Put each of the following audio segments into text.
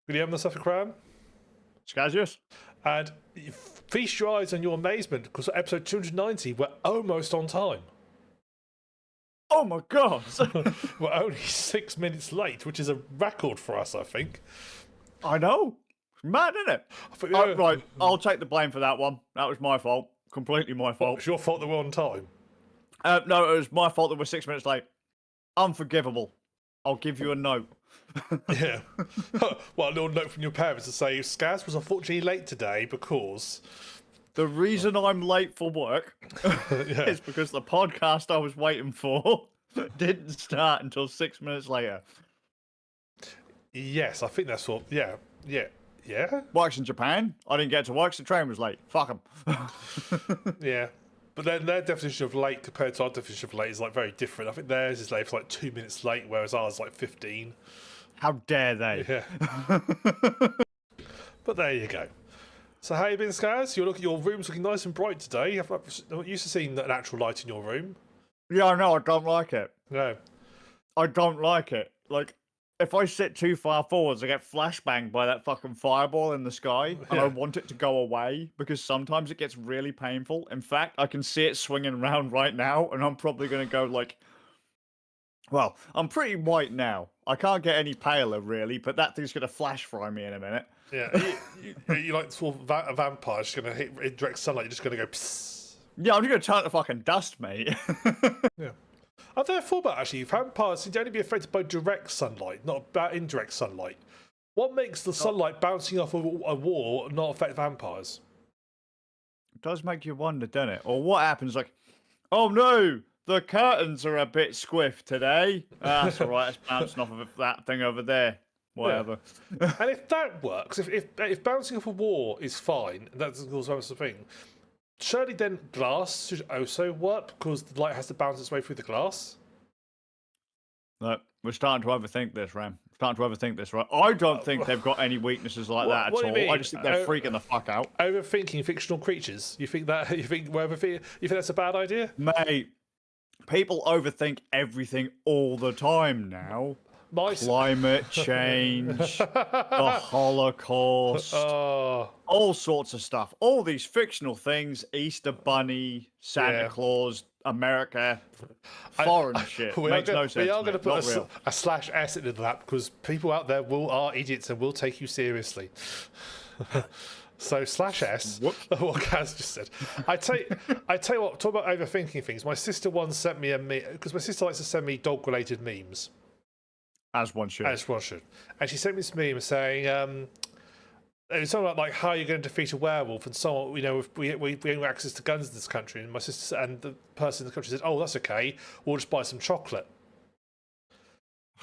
William the Suffolk Crown. Skazz. And feast your eyes on your amazement, because episode 290, we're almost on time. Oh my god! We're only 6 minutes late, which is a record for us, I think. I know. Mad, isn't it? Right, I'll take the blame for that one. That was my fault. Completely my fault. It's your fault that we're on time. No, it was my fault that we're 6 minutes late. Unforgivable. I'll give you a note. Yeah. Well, a little note from your parents to say Skazz was unfortunately late today because... The reason I'm late for work is because the podcast I was waiting for didn't start until 6 minutes later. Yes, I think that's what... Yeah. Works in Japan. I didn't get to work, so the train was late. Fuck them. Yeah. But then their definition of late compared to our definition of late is like very different. I think theirs is late for like 2 minutes late, whereas ours is like 15. How dare they? Yeah. But there you go. So how you been, Skazz? Your room's looking nice and bright today. I'm not used to seeing an actual light in your room. Yeah, I know. I don't like it. No. I don't like it. Like, if I sit too far forwards, I get flashbanged by that fucking fireball in the sky, and I want it to go away because sometimes it gets really painful. In fact, I can see it swinging around right now, and I'm probably going to go like... Well, I'm pretty white now. I can't get any paler, really, but that thing's going to flash fry me in a minute. Yeah, you like sort of a vampire just going to hit in direct sunlight. You're just going to go psst. Yeah, I'm just going to turn to fucking dust, mate. Yeah. I've never thought about actually vampires seem to only be affected by direct sunlight, not about indirect sunlight. What makes the sunlight bouncing off of a wall not affect vampires? It does make you wonder, doesn't it? Or what happens like, oh no, the curtains are a bit squiff today. That's all right, it's bouncing off of that thing over there. Whatever. Yeah. And if that works, if bouncing off a wall is fine, and that's also the thing, surely then glass should also work because the light has to bounce its way through the glass. No, we're starting to overthink this, Ram. Starting to overthink this, right? I don't think they've got any weaknesses like that at all. I just think they're freaking the fuck out. Overthinking fictional creatures. You think that's a bad idea? Mate, people overthink everything all the time now. Climate change, the Holocaust, all sorts of stuff. All these fictional things, Easter Bunny, Santa Claus, America, foreign shit. Makes no sense. We are going to put a /s into that because people out there are idiots and will take you seriously. So /s, what Kaz just said. I tell you what, talk about overthinking things. My sister once sent me a meme, because my sister likes to send me dog-related memes. As one should. As one should. And she sent me this meme saying, it was something like how you're going to defeat a werewolf, and so on. You know, if we have access to guns in this country, and my sister and the person in the country said, "Oh, that's okay. We'll just buy some chocolate."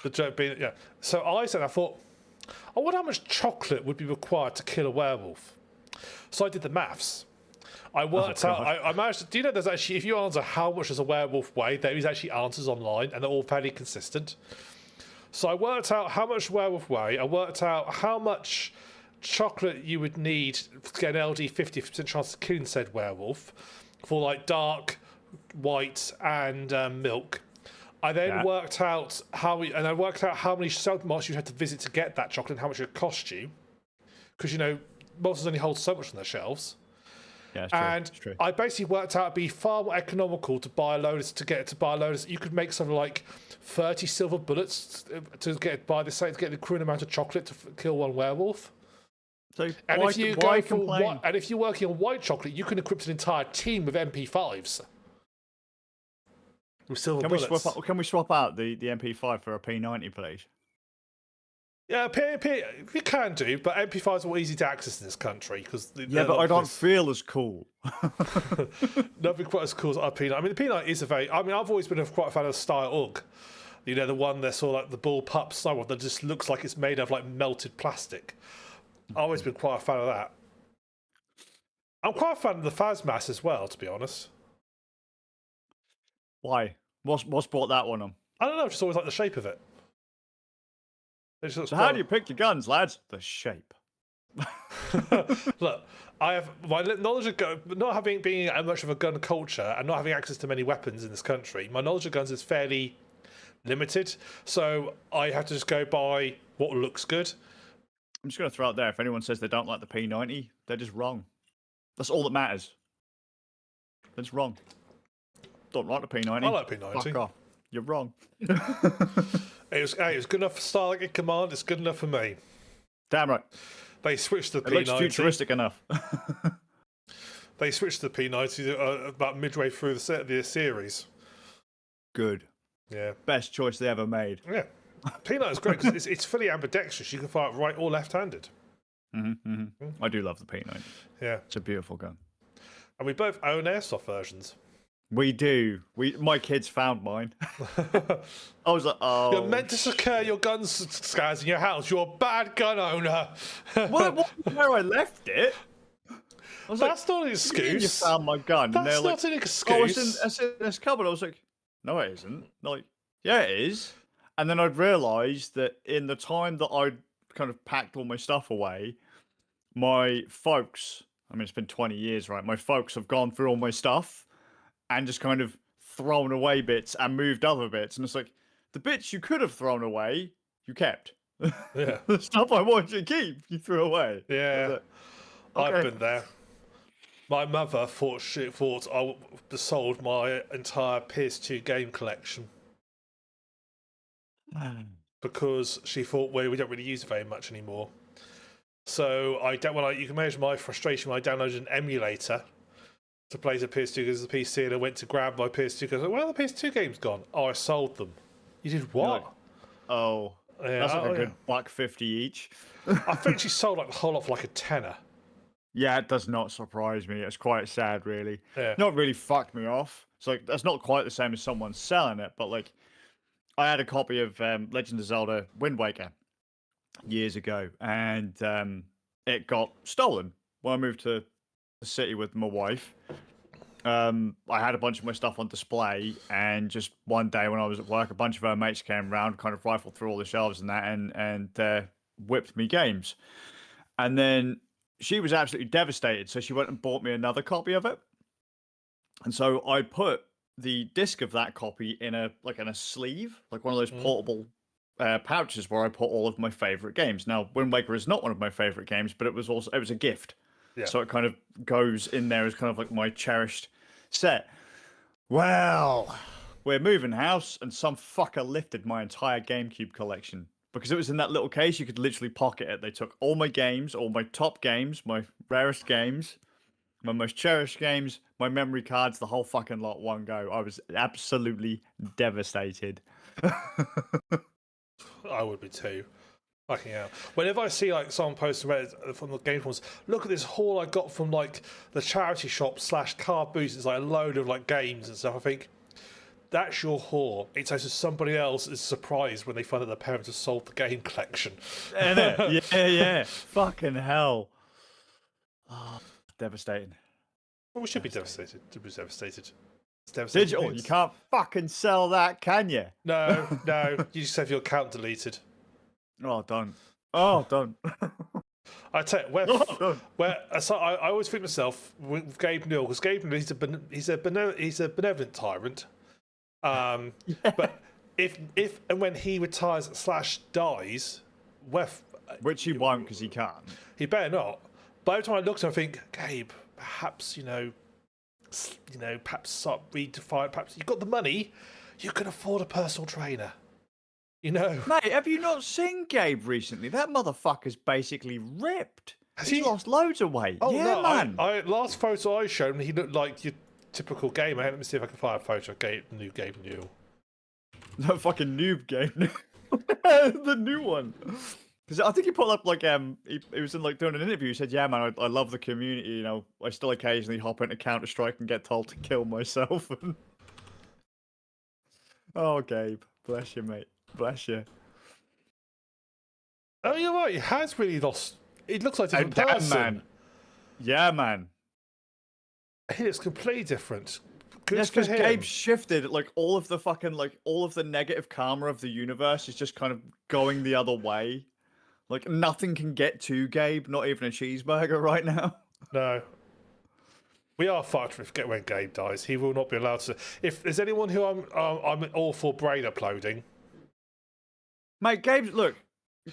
The joke being, yeah. So I thought, I wonder how much chocolate would be required to kill a werewolf. So I did the maths. I worked out. I managed to. Do you know there's actually, if you answer how much does a werewolf weigh, there is actually answers online, and they're all fairly consistent. So I worked out how much werewolf weigh. I worked out how much chocolate you would need to get an LD 50% chance of killing said werewolf for like dark, white, and milk. I then worked out how many supermarkets you had to visit to get that chocolate and how much it would cost you, because you know Molson's only holds so much on their shelves. Yeah, it's true. I basically worked out it'd be far more economical to buy a load of. You could make something like 30 silver bullets to buy the equivalent amount of chocolate to kill one werewolf. So and if you're working on white chocolate, you can equip an entire team with MP5s. With silver bullets. Can we swap out the MP5 for a P90, please? Yeah, you can do, but MP5s are easy to access in this country because. Yeah, but I don't feel as cool. Nothing quite as cool as our P90. I mean, the P90 is I've always been quite a fan of the Style UGG. You know, the one that's sort of like the bull pup style one that just looks like it's made of like melted plastic. I've always been quite a fan of that. I'm quite a fan of the Phasmas as well, to be honest. Why? What's brought that one on? I don't know. I just always like the shape of it. So how do you pick your guns, lads? The shape. Look, I have my knowledge of not being much of a gun culture and not having access to many weapons in this country. My knowledge of guns is fairly limited, so I have to just go by what looks good. I'm just going to throw out there. If anyone says they don't like the P90, they're just wrong. That's all that matters. They're just wrong. Don't like the P90. I like P90. Fuck off. You're wrong. It was good enough for Stargate Command. It's good enough for me. Damn right. They switched to the It P90. looks futuristic enough. They switched to the P90 about midway through the series. Good. Yeah. Best choice they ever made. Yeah. P90 is great because it's fully ambidextrous. You can fire it right or left-handed. I do love the P90. Yeah. It's a beautiful gun. And we both own airsoft versions. We do. My kids found mine. I was like, oh. You're meant to secure your guns, Skazz, in your house. You're a bad gun owner. Well, where I left it. I was That's like, not an you excuse. found my gun. And That's they're not like, an oh, excuse. it's in this cupboard. I was like, no, it isn't. They're like, yeah, it is. And then I'd realised that in the time that I'd kind of packed all my stuff away, my folks, I mean, it's been 20 years, right? My folks have gone through all my stuff and just kind of thrown away bits and moved other bits. And it's like, the bits you could have thrown away, you kept. Yeah. The stuff I wanted you to keep, you threw away. Yeah. Like, I've been there. My mother thought I sold my entire PS2 game collection because she thought we don't really use it very much anymore. So you can imagine my frustration when I downloaded an emulator to play the PS2 because the PC, and I went to grab my PS2 because where are the PS2 games gone? Oh, I sold them. You did what? like, oh, Yeah, that's like a good yeah. $1.50 each. I think she sold like the whole lot for like a tenner. Yeah, it does not surprise me. It's quite sad, really. Yeah. Not really fucked me off. It's like that's not quite the same as someone selling it, but like I had a copy of Legend of Zelda Wind Waker years ago, and it got stolen when I moved to the city with my wife. I had a bunch of my stuff on display, and just one day when I was at work, a bunch of her mates came around, kind of rifled through all the shelves and that, and whipped me games. And then she was absolutely devastated, so she went and bought me another copy of it. And so I put the disc of that copy in a sleeve, like one of those portable pouches where I put all of my favorite games. Now, Wind Waker is not one of my favorite games, but it was a gift. Yeah. So it kind of goes in there as kind of like my cherished set. Well, we're moving house, and some fucker lifted my entire GameCube collection. Because it was in that little case, you could literally pocket it. They took all my games, all my top games, my rarest games, my most cherished games, my memory cards, the whole fucking lot, one go. I was absolutely devastated. I would be too. Fucking hell. Whenever I see like someone posting Reddit from the game forums, look at this haul I got from like the charity shop / car boost. It's like a load of like games and stuff. I think that's your haul. It's as if somebody else is surprised when they find that their parents have sold the game collection. Innit? Yeah. Fucking hell. Oh, devastating. Well, we should be devastated. It was devastated. It's devastating. Digital, you can't fucking sell that, can you? No. You just have your account deleted. Oh, done. Oh, done. I tell you, so I always think myself with Gabe Newell, because Gabe Newell, he's a benevolent tyrant. But if and when he retires / dies, Which he won't because he can't. He better not. By the time I look at him, I think, Gabe, perhaps perhaps start redefine. Perhaps you've got the money, you can afford a personal trainer. Mate, have you not seen Gabe recently? That motherfucker's basically ripped. He's lost loads of weight. Oh, yeah, no, man. Last photo I showed him, he looked like your typical gamer. Let me see if I can find a photo of Gabe Newell. No fucking noob game. The new one. Because I think he put up like he was in like doing an interview. He said, "Yeah, man, I love the community. I still occasionally hop into Counter-Strike and get told to kill myself." Oh, Gabe, bless you, mate. Bless you. Oh, you're right. He has really lost. It looks like a different person. Man. Yeah, man. He looks completely different. Yes, because Gabe shifted. Like all of the negative karma of the universe is just kind of going the other way. Like nothing can get to Gabe, not even a cheeseburger right now. No. We are fucked when Gabe dies. He will not be allowed to. If there's anyone who I'm all for brain uploading. Mate,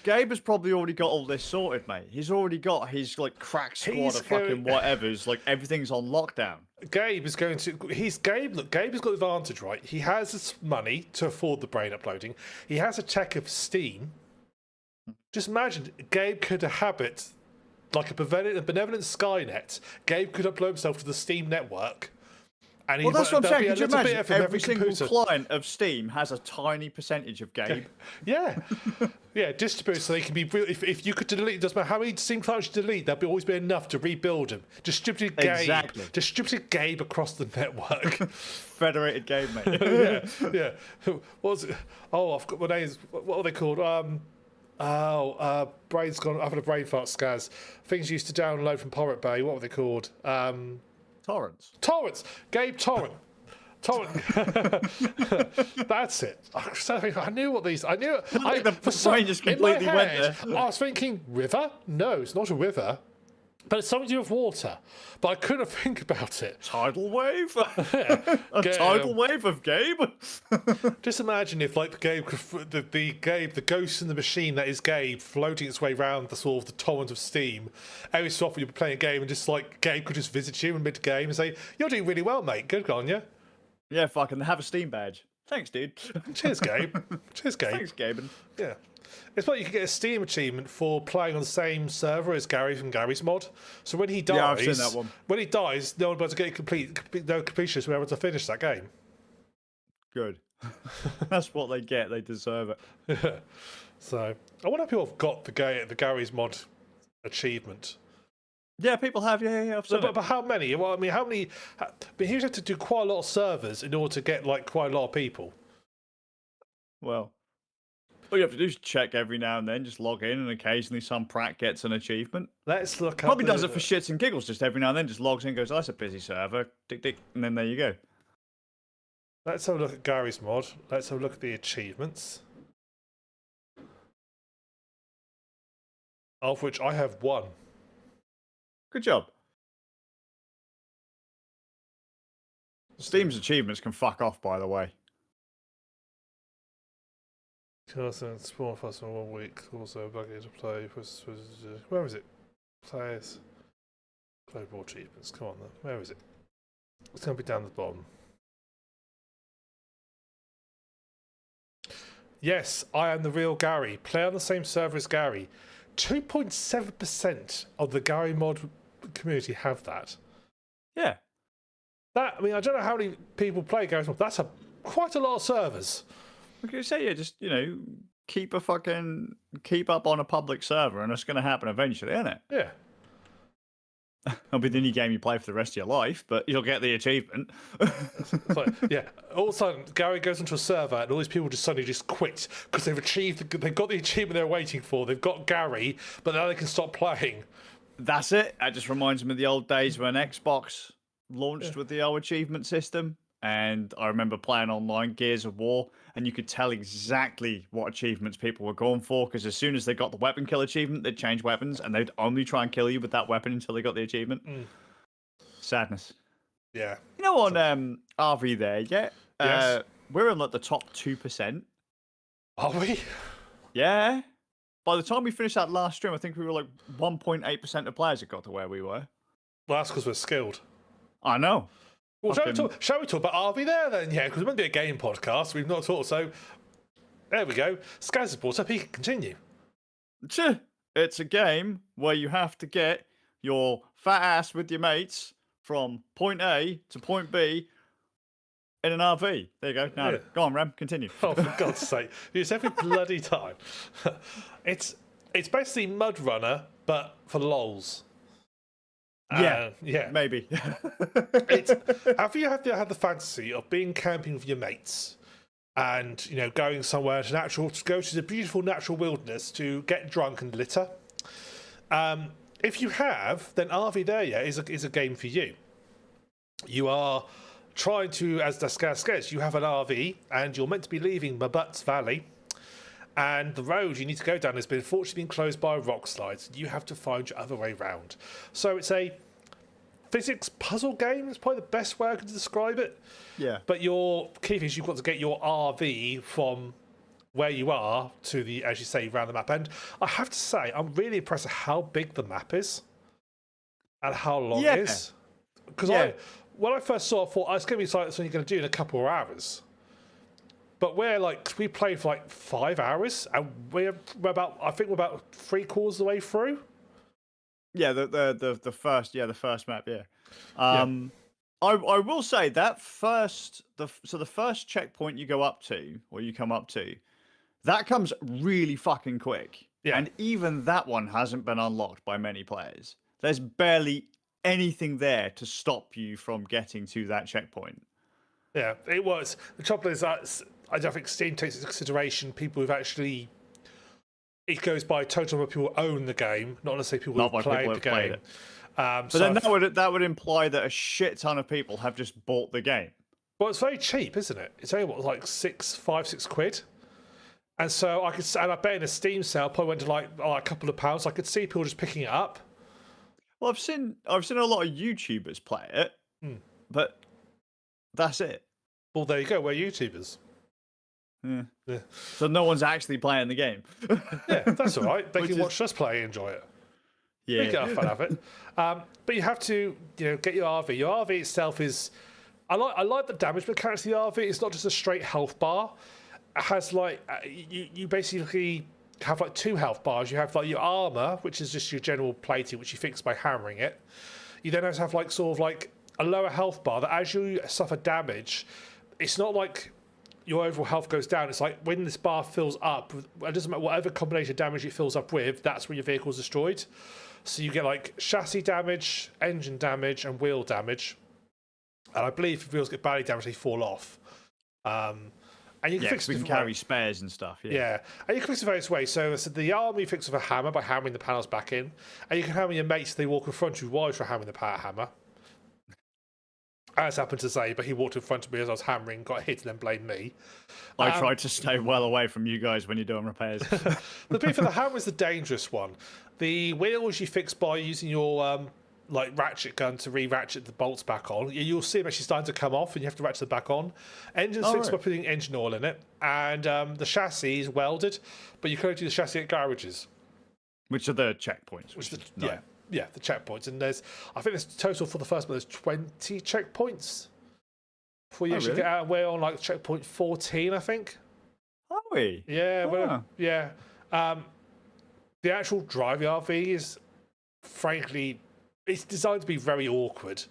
Gabe has probably already got all this sorted, mate. He's already got his like crack squad of fucking whatevers. Like everything's on lockdown. Gabe is going to. Gabe. Look, Gabe has got the advantage, right? He has this money to afford the brain uploading. He has a tech of Steam. Just imagine, Gabe could habit like a benevolent Skynet. Gabe could upload himself to the Steam network. And Well, that's what I'm saying. Could you imagine every single computer. client of Steam has a tiny percentage of Gabe? Yeah, yeah, distributed so they can be. If you could delete, it doesn't matter how many Steam clients you delete, there'll always be enough to rebuild them. Distributed Gabe, Exactly. Distributed Gabe across the network. Federated Gabe, mate. yeah. What was it? Oh, I've got my names. What are they called? Brain's gone. I've had a brain fart. Skazz. Things you used to download from Pirate Bay. What were they called? Torrents. Torrents. Gabe Torrent. Torrent. That's it. I knew what these. I knew. The brain just completely went there. I was thinking river. No, it's not a river. But it's something to do with water. But I couldn't think about it. Tidal wave? A tidal wave of Gabe? Just imagine if, like, the ghost in the machine that is Gabe floating its way around the sort of the torrent of steam. Every so often you'd be playing a game and just, like, Gabe could just visit you in mid-game and say, "You're doing really well, mate. Good on you." Yeah, fucking have a Steam badge. Thanks, dude. Cheers, Gabe. Cheers, Gabe. Thanks, Gabe. Yeah. It's like you can get a Steam achievement for playing on the same server as Gary from Gary's Mod. So when he dies, Yeah, I've seen that one. When he dies, no one will be able to get no completionists will be able to finish that game. Good. That's what they get. They deserve it. So I wonder if people have got the Gary's Mod achievement. Yeah, people have. Yeah. I've seen it. But how many? Well, I mean, how many? But he have to do quite a lot of servers in order to get like quite a lot of people. Well, all you have to do is check every now and then, just log in, and occasionally some prat gets an achievement. Let's look. Probably does it for shits and giggles, just every now and then, just logs in, and goes, "Oh, that's a busy server," tick tick, and then there you go. Let's have a look at Gary's Mod. Let's have a look at the achievements, of which I have one. Good job. Steam's achievements can fuck off, by the way. Also, spawn fast in 1 week. Also, buggy to play. Where is it? Players. Global achievements. Come on, then. Where is it? It's going to be down the bottom. Yes, I am the real Gary. Play on the same server as Gary. 2.7% of the Gary mod community have that. Yeah. I mean, I don't know how many people play Gary's mod. That's quite a lot of servers. Like I say, yeah, just, keep up on a public server, and it's going to happen eventually, isn't it? Yeah. It'll be the only game you play for the rest of your life, but you'll get the achievement. Yeah. All of a sudden, Gary goes into a server, and all these people just suddenly just quit because they've got the achievement they're waiting for. They've got Gary, but now they can stop playing. That's it. That just reminds me of the old days when Xbox launched with the old achievement system. And I remember playing online Gears of War, and you could tell exactly what achievements people were going for, because as soon as they got the weapon kill achievement, they'd change weapons, and they'd only try and kill you with that weapon until they got the achievement. Sadness. Yeah. You know, on RV there, yeah? Yes. We're in like the top 2%. Are we? Yeah. By the time we finished that last stream, I think we were like 1.8% of players that got to where we were. Well, that's because we're skilled. I know. Well, shall we talk about RV there then? Yeah, because we're meant to be a game podcast. We've not talked, so there we go. Skazz has brought up. He can continue. It's a game where you have to get your fat ass with your mates from point A to point B in an RV. There you go. Now, Go on, Rem. Continue. Oh, for God's sake! It's every bloody time. It's basically Mudrunner, but for lols. Yeah, maybe. Have you had the fantasy of being camping with your mates and going somewhere to go to the beautiful natural wilderness to get drunk and litter? If you have, then RV there is a game for you. You are trying to, as the Skazz says, you have an RV and you're meant to be leaving Mabut's Valley. And the road you need to go down has been unfortunately closed by a rock slide. So you have to find your other way round. So it's a physics puzzle game. Is probably the best way I could describe it. Yeah. But your key thing is you've got to get your RV from where you are to the, as you say, around the map. And I have to say, I'm really impressed at how big the map is and how long it is. Because when I first saw it, I thought, oh, it's going to be something you're going to do in a couple of hours. But we played for like 5 hours, and we're about, I think we're about 3/4 of the way through. Yeah, the first map, yeah. I will say that the first checkpoint you go up to, or you come up to, that comes really fucking quick. Yeah. And even that one hasn't been unlocked by many players. There's barely anything there to stop you from getting to that checkpoint. Yeah, it was. The trouble is that I don't think Steam takes into consideration people who've actually. It goes by total number of people who own the game, not necessarily people who've played the game. But then that would imply that a shit ton of people have just bought the game. Well, it's very cheap, isn't it? It's only like 5, 6 quid. And so I bet in a Steam sale, probably went to like a couple of pounds. I could see people just picking it up. Well, I've seen a lot of YouTubers play it, but that's it. Well, there you go. We're YouTubers. Yeah. So no one's actually playing the game. Yeah, that's all right. They can watch us play and enjoy it. Yeah, we get fun of it. But you have to, get your RV. Your RV itself is. I like the damage mechanics of the RV. It's not just a straight health bar. It has like you basically have like 2 health bars. You have like your armor, which is just your general plating, which you fix by hammering it. You then have like sort of like a lower health bar that as you suffer damage, it's not like your overall health goes down. It's like when this bar fills up, it doesn't matter whatever combination of damage it fills up with, that's when your vehicle's destroyed. So you get like chassis damage, engine damage, and wheel damage. And I believe if wheels get badly damaged, they fall off. And you can fix it. We can carry spares and stuff. Yeah, and you can fix it various ways. So the arm you fix with a hammer by hammering the panels back in, and you can hammer your mates. They walk in front of you while you're hammering the power hammer. As happened to say, but he walked in front of me as I was hammering, got hit, and then blamed me. I tried to stay well away from you guys when you're doing repairs. The bit for the hammer is the dangerous one. The wheels you fix by using your like ratchet gun to re-ratchet the bolts back on. You'll see them actually starting to come off, and you have to ratchet them back on. Engine's fixed by putting engine oil in it, and the chassis is welded, but you can only do the chassis at garages, which are the checkpoints. Yeah, the checkpoints. And I think there's total for the first one, there's 20 checkpoints before you actually get out. And we're on like checkpoint 14, I think. Are we? Yeah, yeah. The actual drive RV is, frankly, it's designed to be very awkward.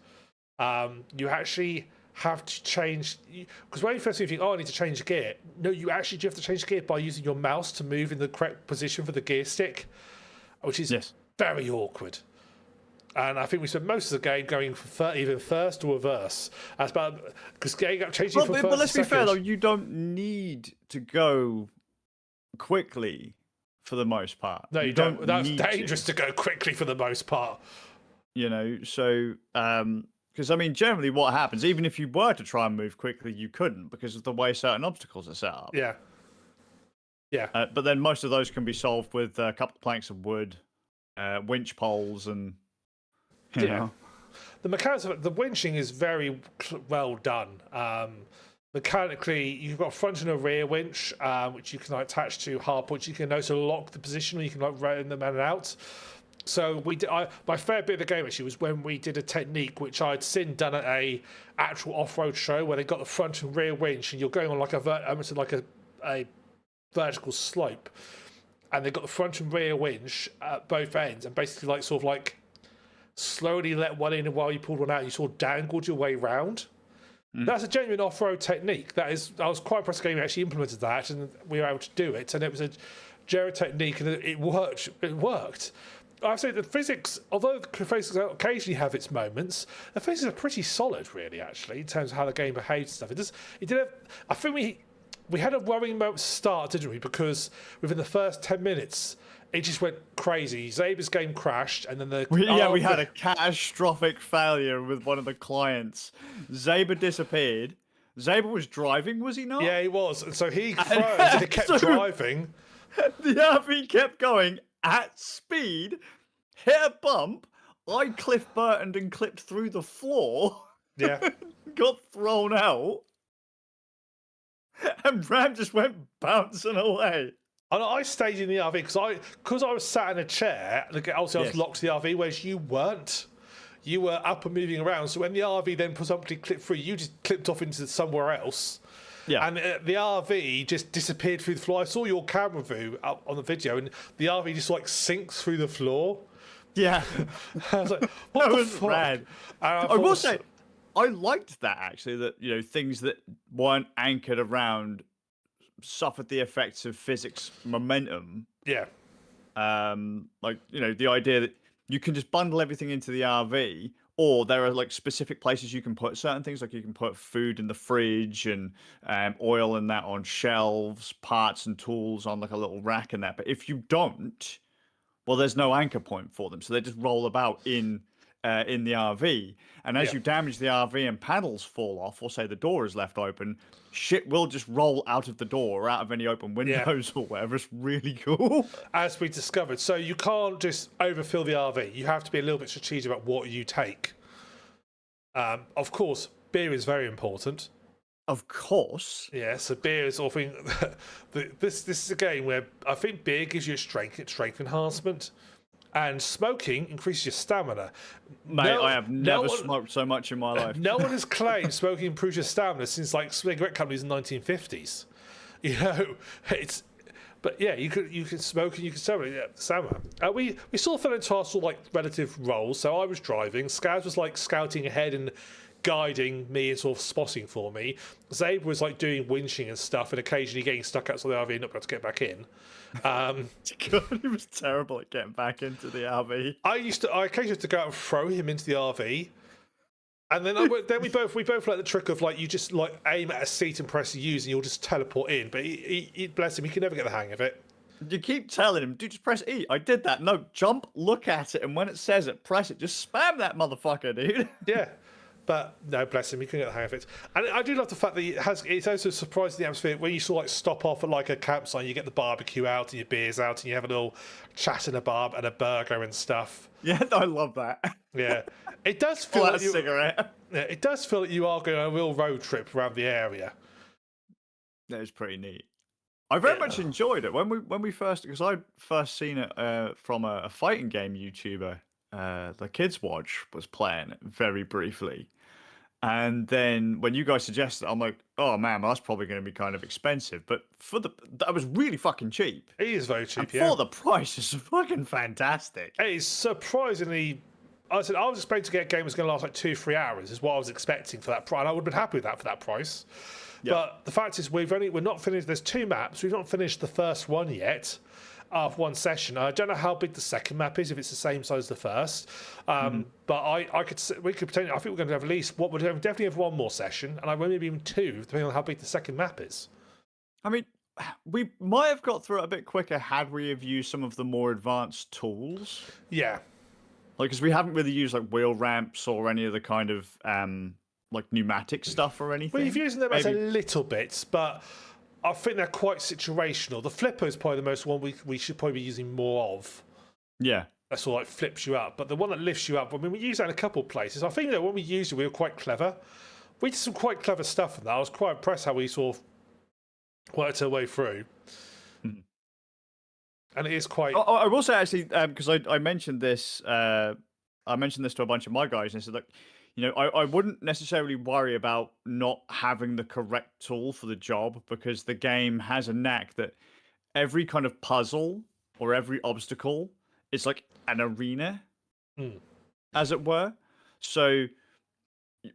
You actually have to change, because when you first think, I need to change gear. No, you actually do have to change gear by using your mouse to move in the correct position for the gear stick, which is very awkward. And I think we spent most of the game going for either first or reverse. That's about because changing from first. But let's to be second, fair though, you don't need to go quickly for the most part. No, you don't. That's dangerous to go quickly for the most part. So because I mean, generally, what happens, even if you were to try and move quickly, you couldn't because of the way certain obstacles are set up. Yeah. But then most of those can be solved with a couple of planks of wood, winch poles, and you know. The mechanics of it, the winching is very well done. Mechanically, you've got a front and a rear winch, which you can attach to hard points. You can also lock the position, or you can run them in and out. So my fair bit of the game actually was when we did a technique which I'd seen done at a actual off-road show where they got the front and rear winch, and you're going on like a vertical slope, and they got the front and rear winch at both ends, and basically like slowly let one in, and while you pulled one out, you sort of dangled your way round. That's a genuine off-road technique. I was quite impressed the game actually implemented that, and we were able to do it, and it was a Gero technique, and it worked. It worked. I'd say the physics, although the physics occasionally have its moments, the physics are pretty solid, really, actually, in terms of how the game behaves and stuff. I think we had a worrying moment start, didn't we? Because within the first 10 minutes, it just went crazy. Zaber's game crashed, and then we had a catastrophic failure with one of the clients. Zaber disappeared. Zaber was driving, was he not? Yeah, he was. And so he froze, and he kept driving. The RV kept going at speed, hit a bump. I Cliff Burtoned and clipped through the floor. Yeah. Got thrown out. And Ram just went bouncing away. And I stayed in the RV because I was sat in a chair. Obviously, I was Yes. locked to the RV, whereas you weren't. You were up and moving around. So when the RV then presumptively clipped through, you just clipped off into somewhere else. Yeah. And the RV just disappeared through the floor. I saw your camera view up on the video, and the RV just like sinks through the floor. Yeah. I was like, what That the was fuck? rad. And I will say, I liked that actually, that things that weren't anchored around suffered the effects of physics momentum. yeah. Like, the idea that you can just bundle everything into the RV, or there are like specific places you can put certain things, like you can put food in the fridge and oil and that on shelves, parts and tools on like a little rack and that. But if you don't, well, there's no anchor point for them, so they just roll about in the RV. And as you damage the RV and panels fall off, or say the door is left open, shit will just roll out of the door or out of any open windows or whatever. It's really cool. As we discovered, so you can't just overfill the RV. You have to be a little bit strategic about what you take. Of course, beer is very important. Of course. Yeah, so beer is often this is a game where I think beer gives you a strength enhancement, and smoking increases your stamina. Mate, I have never smoked so much in my life. No one has claimed smoking improves your stamina since like cigarette companies in the 1950s. But yeah, you can smoke and you can stamina. We sort of fell into our sort of like relative roles. So I was driving, Skazz was like scouting ahead and guiding me and sort of spotting for me. Zabe was like doing winching and stuff, and occasionally getting stuck outside the RV and not able to get back in. God, he was terrible at getting back into the RV. I occasionally had to go out and throw him into the RV. And then we both like the trick of like you just like aim at a seat and press use and you'll just teleport in. But he bless him, he can never get the hang of it. You keep telling him, dude, just press E. I did that. No, jump, look at it, and when it says it, press it. Just spam that motherfucker, dude. Yeah. But no, bless him, he can get the hang of it. And I do love the fact that it's also surprising the atmosphere when you sort of like stop off at like a campsite, you get the barbecue out and your beers out and you have a little chat and a burger and stuff. Yeah, I love that. Yeah. It does feel like cigarette. Yeah, it does feel like you are going on a real road trip around the area. That was pretty neat. I very much enjoyed it when we first, because I'd first seen it from a fighting game YouTuber. The Kids Watch was playing it very briefly, and then when you guys suggested it, I'm like, oh man, that's probably going to be kind of expensive. But that was really fucking cheap. It is very cheap, and for the price, it's fucking fantastic. It is surprisingly. I was expecting to get a game that's going to last like 2-3 hours. Is what I was expecting for that price. And I would have been happy with that for that price. Yep. But the fact is, we're not finished. There's 2 maps. We've not finished the first one yet. After one session, I don't know how big the second map is. If it's the same size as the first, but we could potentially. I think we're going to have at least we'll definitely have 1 more session, and I maybe even 2, depending on how big the second map is. I mean, we might have got through it a bit quicker had we have used some of the more advanced tools. Yeah, like because we haven't really used like wheel ramps or any of the kind of like pneumatic stuff or anything. We've used them as a little bit, but I think they're quite situational. The flipper is probably the most one we should probably be using more of. Yeah. That sort of like flips you up. But the one that lifts you up, I mean, we use that in a couple of places. I think that when we used it, we were quite clever. We did some quite clever stuff in that. I was quite impressed how we sort of worked our way through. Mm-hmm. And it is quite... I will say, actually, because I mentioned this, to a bunch of my guys, and I said, look, I wouldn't necessarily worry about not having the correct tool for the job, because the game has a knack that every kind of puzzle or every obstacle is like an arena, as it were. So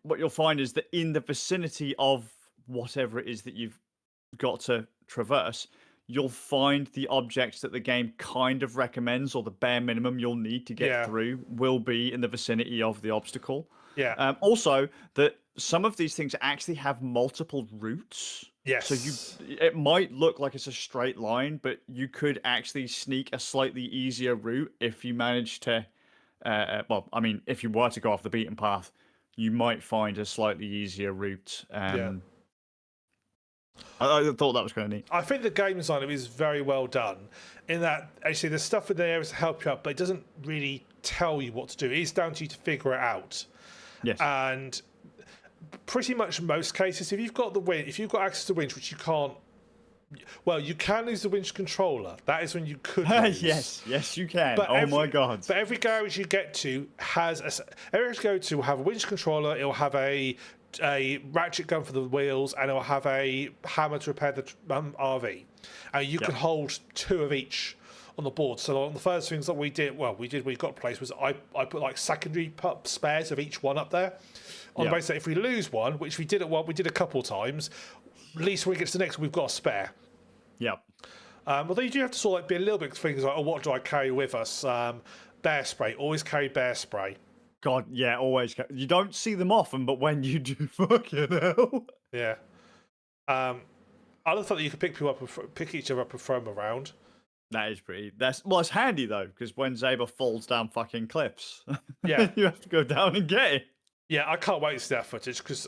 what you'll find is that in the vicinity of whatever it is that you've got to traverse, you'll find the objects that the game kind of recommends, or the bare minimum you'll need to get through will be in the vicinity of the obstacle. Yeah. Also, that some of these things actually have multiple routes. Yes. So it might look like it's a straight line, but you could actually sneak a slightly easier route if you manage to. If you were to go off the beaten path, you might find a slightly easier route. I thought that was kind of neat. I think the game design of it is very well done, in that actually there's stuff in there to help you out, but it doesn't really tell you what to do. It's down to you to figure it out. Yes. And pretty much most cases, if you've got the winch, if you've got access to winch, which you can't. Well, you can lose the winch controller. That is when you could lose. yes, you can. But my god! But every garage you get to has every garage you go to will have a winch controller. It'll have a ratchet gun for the wheels, and it'll have a hammer to repair the RV. And you can hold 2 of each on the board. So one of the first things that we got a place was I put like secondary spares of each one up there. On the basis that if we lose one, which we did a couple times, at least when we get to the next one, we've got a spare. Yep. Although you do have to sort of be a little bit things like, what do I carry with us? Bear spray. Always carry bear spray. God, yeah, always. You don't see them often, but when you do, fucking hell. Yeah. I love the fact that you can pick each other up and throw them around. That is pretty. It's handy though, because when Zaber falls down fucking cliffs, yeah, you have to go down and get it. Yeah, I can't wait to see that footage because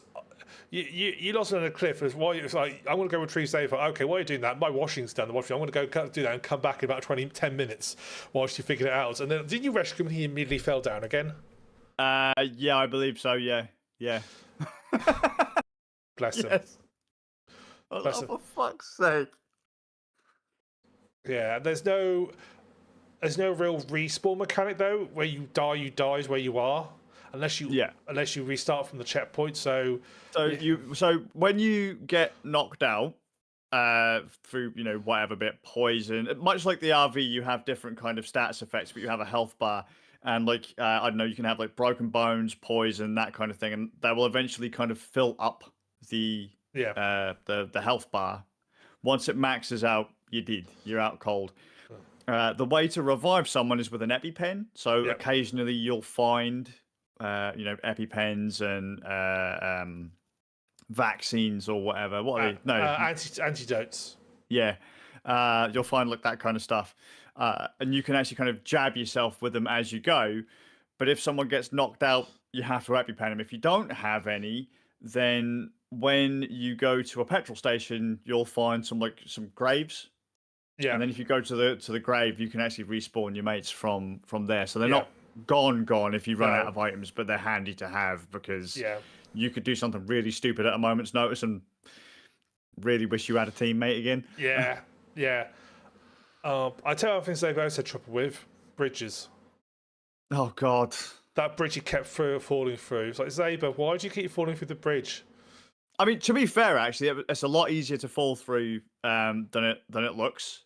you lost on a cliff. It's like I'm going to go retrieve Zaber. Okay, why are you doing that? My washing's done. The washing. I'm going to go do that and come back in about 10 minutes while she figured it out. And then didn't you rescue him? And he immediately fell down again. Yeah, I believe so. Yeah. Bless him. Yes. For fuck's sake. Yeah, there's no real respawn mechanic though. Where you die is where you are, unless you restart from the checkpoint. So when you get knocked out through whatever bit poison, much like the RV, you have different kind of stats effects, but you have a health bar. And I don't know, you can have like broken bones, poison, that kind of thing, and that will eventually kind of fill up the health bar. Once it maxes out, you're out cold. The way to revive someone is with an EpiPen. So occasionally you'll find EpiPens and vaccines or whatever. What are they? No, antidotes. Yeah, you'll find like that kind of stuff. And you can actually kind of jab yourself with them as you go. But if someone gets knocked out, you have to EpiPen them. If you don't have any, then when you go to a petrol station, you'll find some graves. Yeah. And then if you go to the grave, you can actually respawn your mates from there. So they're not gone if you run out of items, but they're handy to have because you could do something really stupid at a moment's notice and really wish you had a teammate again. Yeah. I tell you one thing they've also had trouble with bridges. Oh God, that bridge you kept falling through. It's like, Zaber, why do you keep falling through the bridge? I mean, to be fair, actually, it's a lot easier to fall through than it looks,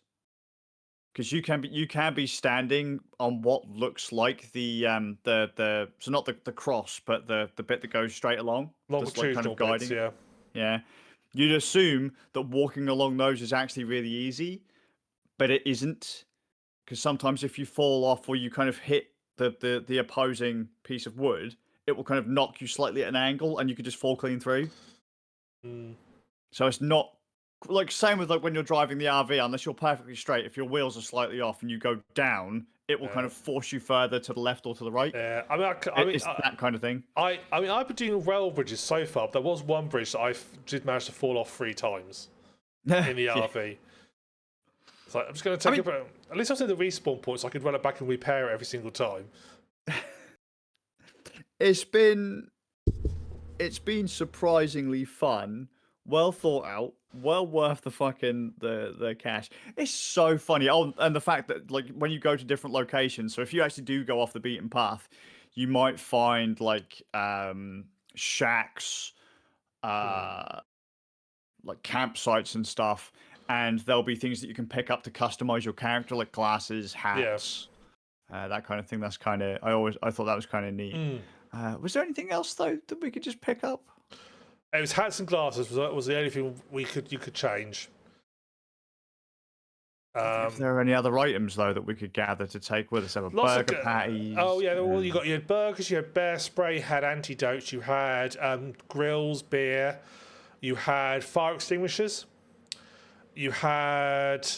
because you can be standing on what looks like the so not the cross, but the bit that goes straight along, just like kind of guiding. Bits, yeah. You'd assume that walking along those is actually really easy, but it isn't, because sometimes if you fall off or you kind of hit the opposing piece of wood, it will kind of knock you slightly at an angle, and you could just fall clean through. So it's not like same with like when you're driving the RV, unless you're perfectly straight. If your wheels are slightly off and you go down, it will kind of force you further to the left or to the right. Yeah, it's that kind of thing. I mean, I've been doing rail bridges so far. But there was one bridge that I did manage to fall off 3 times in the RV. It's like, I'm just going to take it, but at least I said the respawn point, so I could run it back and repair it every single time. It's been surprisingly fun, well thought out, well worth the fucking the cash. It's so funny. Oh, and the fact that like when you go to different locations, so if you actually do go off the beaten path, you might find like shacks, like campsites and stuff, and there'll be things that you can pick up to customize your character, like glasses, hats, that kind of thing. That's kind of I thought that was kind of neat. Was there anything else though that we could just pick up? It was hats and glasses was the only thing you could change. If there are any other items though that we could gather to take with us, have burger patties. Oh yeah, well you had burgers, you had bear spray, you had antidotes, you had grills, beer, you had fire extinguishers, you had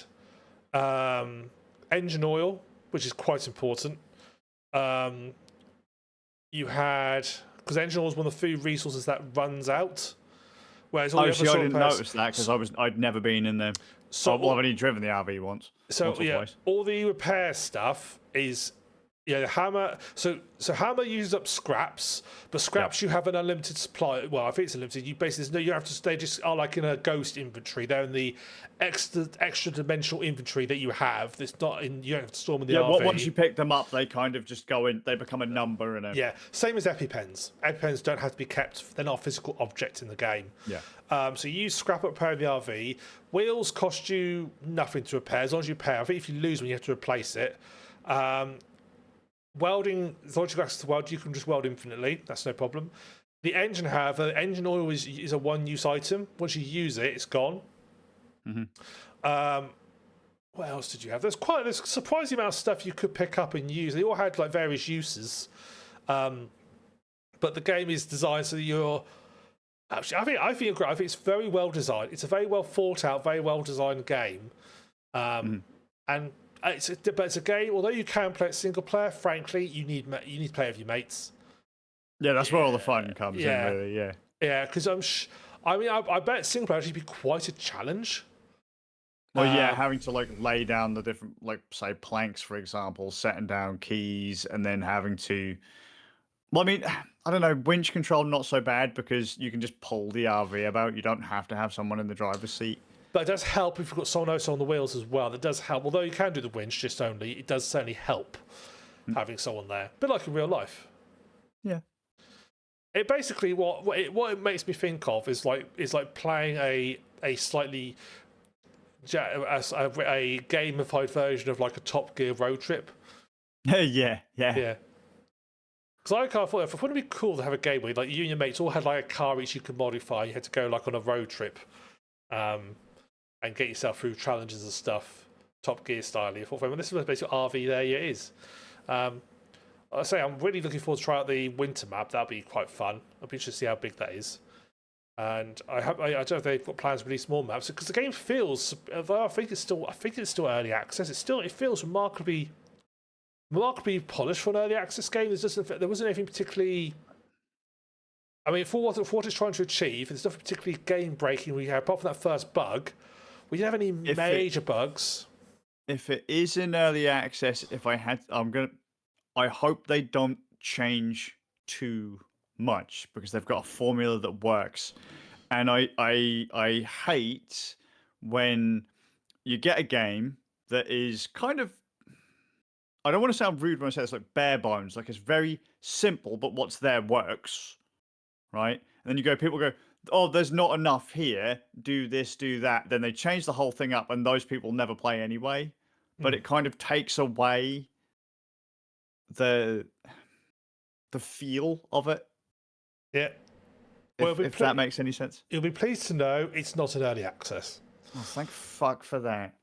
engine oil, which is quite important. You had, because engine oil is one of the food resources that runs out. Whereas all I didn't notice that because I'd never been in there. So I've only driven the RV once. So yeah, all the repair stuff is Yeah, the hammer. So hammer uses up scraps, but scraps you have an unlimited supply. Well, I think it's unlimited. You basically there's no. You have to. They just are like in a ghost inventory. They're in the extra dimensional inventory that you have. That's not in. You don't have to store them in the RV. Once you pick them up, they kind of just go in. They become a number and a. Yeah, same as EpiPens. EpiPens don't have to be kept. They're not a physical object in the game. Yeah. So you use scrap up repair in the RV. Wheels cost you nothing to repair as long as you repair. I think if you lose one, you have to replace it. Welding, as long as you've got access to weld, you can just weld infinitely. That's no problem. The engine, however, the engine oil is a one-use item. Once you use it, it's gone. What else did you have? There's a surprising amount of stuff you could pick up and use. They all had like various uses, but the game is designed so that you're. Actually, I think you're great. I think it's very well designed. It's a very well thought out, very well designed game, and. But it's a game. Although you can play it single player, frankly, you need to play with your mates. Yeah, that's where all the fun comes in. Really, yeah. Yeah, because I bet single player would be quite a challenge. Well, yeah, having to like lay down the different, like say planks, for example, setting down keys, and then having to. Well, I mean, I don't know, winch control not so bad because you can just pull the RV about. You don't have to have someone in the driver's seat. But it does help if you've got someone else on the wheels as well. That does help. Although you can do the winch just only, it does certainly help having someone there. A bit like in real life. Yeah. It basically what it makes me think of is like playing a slightly a gamified version of like a Top Gear road trip. Yeah. Because I kind of thought it would be cool to have a game where like you and your mates all had like a car each you could modify. You had to go like on a road trip. And get yourself through challenges and stuff, Top Gear style. I thought, well, this is basically what RV there is. I say I'm really looking forward to try out the winter map. That'll be quite fun. I'll be interested to see how big that is. And I don't know if they've got plans to release more maps because the game feels. I think it's still early access. It feels remarkably polished for an early access game. There wasn't anything particularly. I mean, for what it's trying to achieve, there's nothing particularly game breaking we had apart from that first bug. We didn't have any major bugs. If it is in early access, I hope they don't change too much because they've got a formula that works. And I hate when you get a game that is kind of, I don't want to sound rude when I say it's like bare bones, like it's very simple, but what's there works, right? And then people go, oh, there's not enough here, do this, do that. Then they change the whole thing up and those people never play anyway. But it kind of takes away the feel of it. Yeah. If that makes any sense. You'll be pleased to know it's not an early access. Oh, thank fuck for that.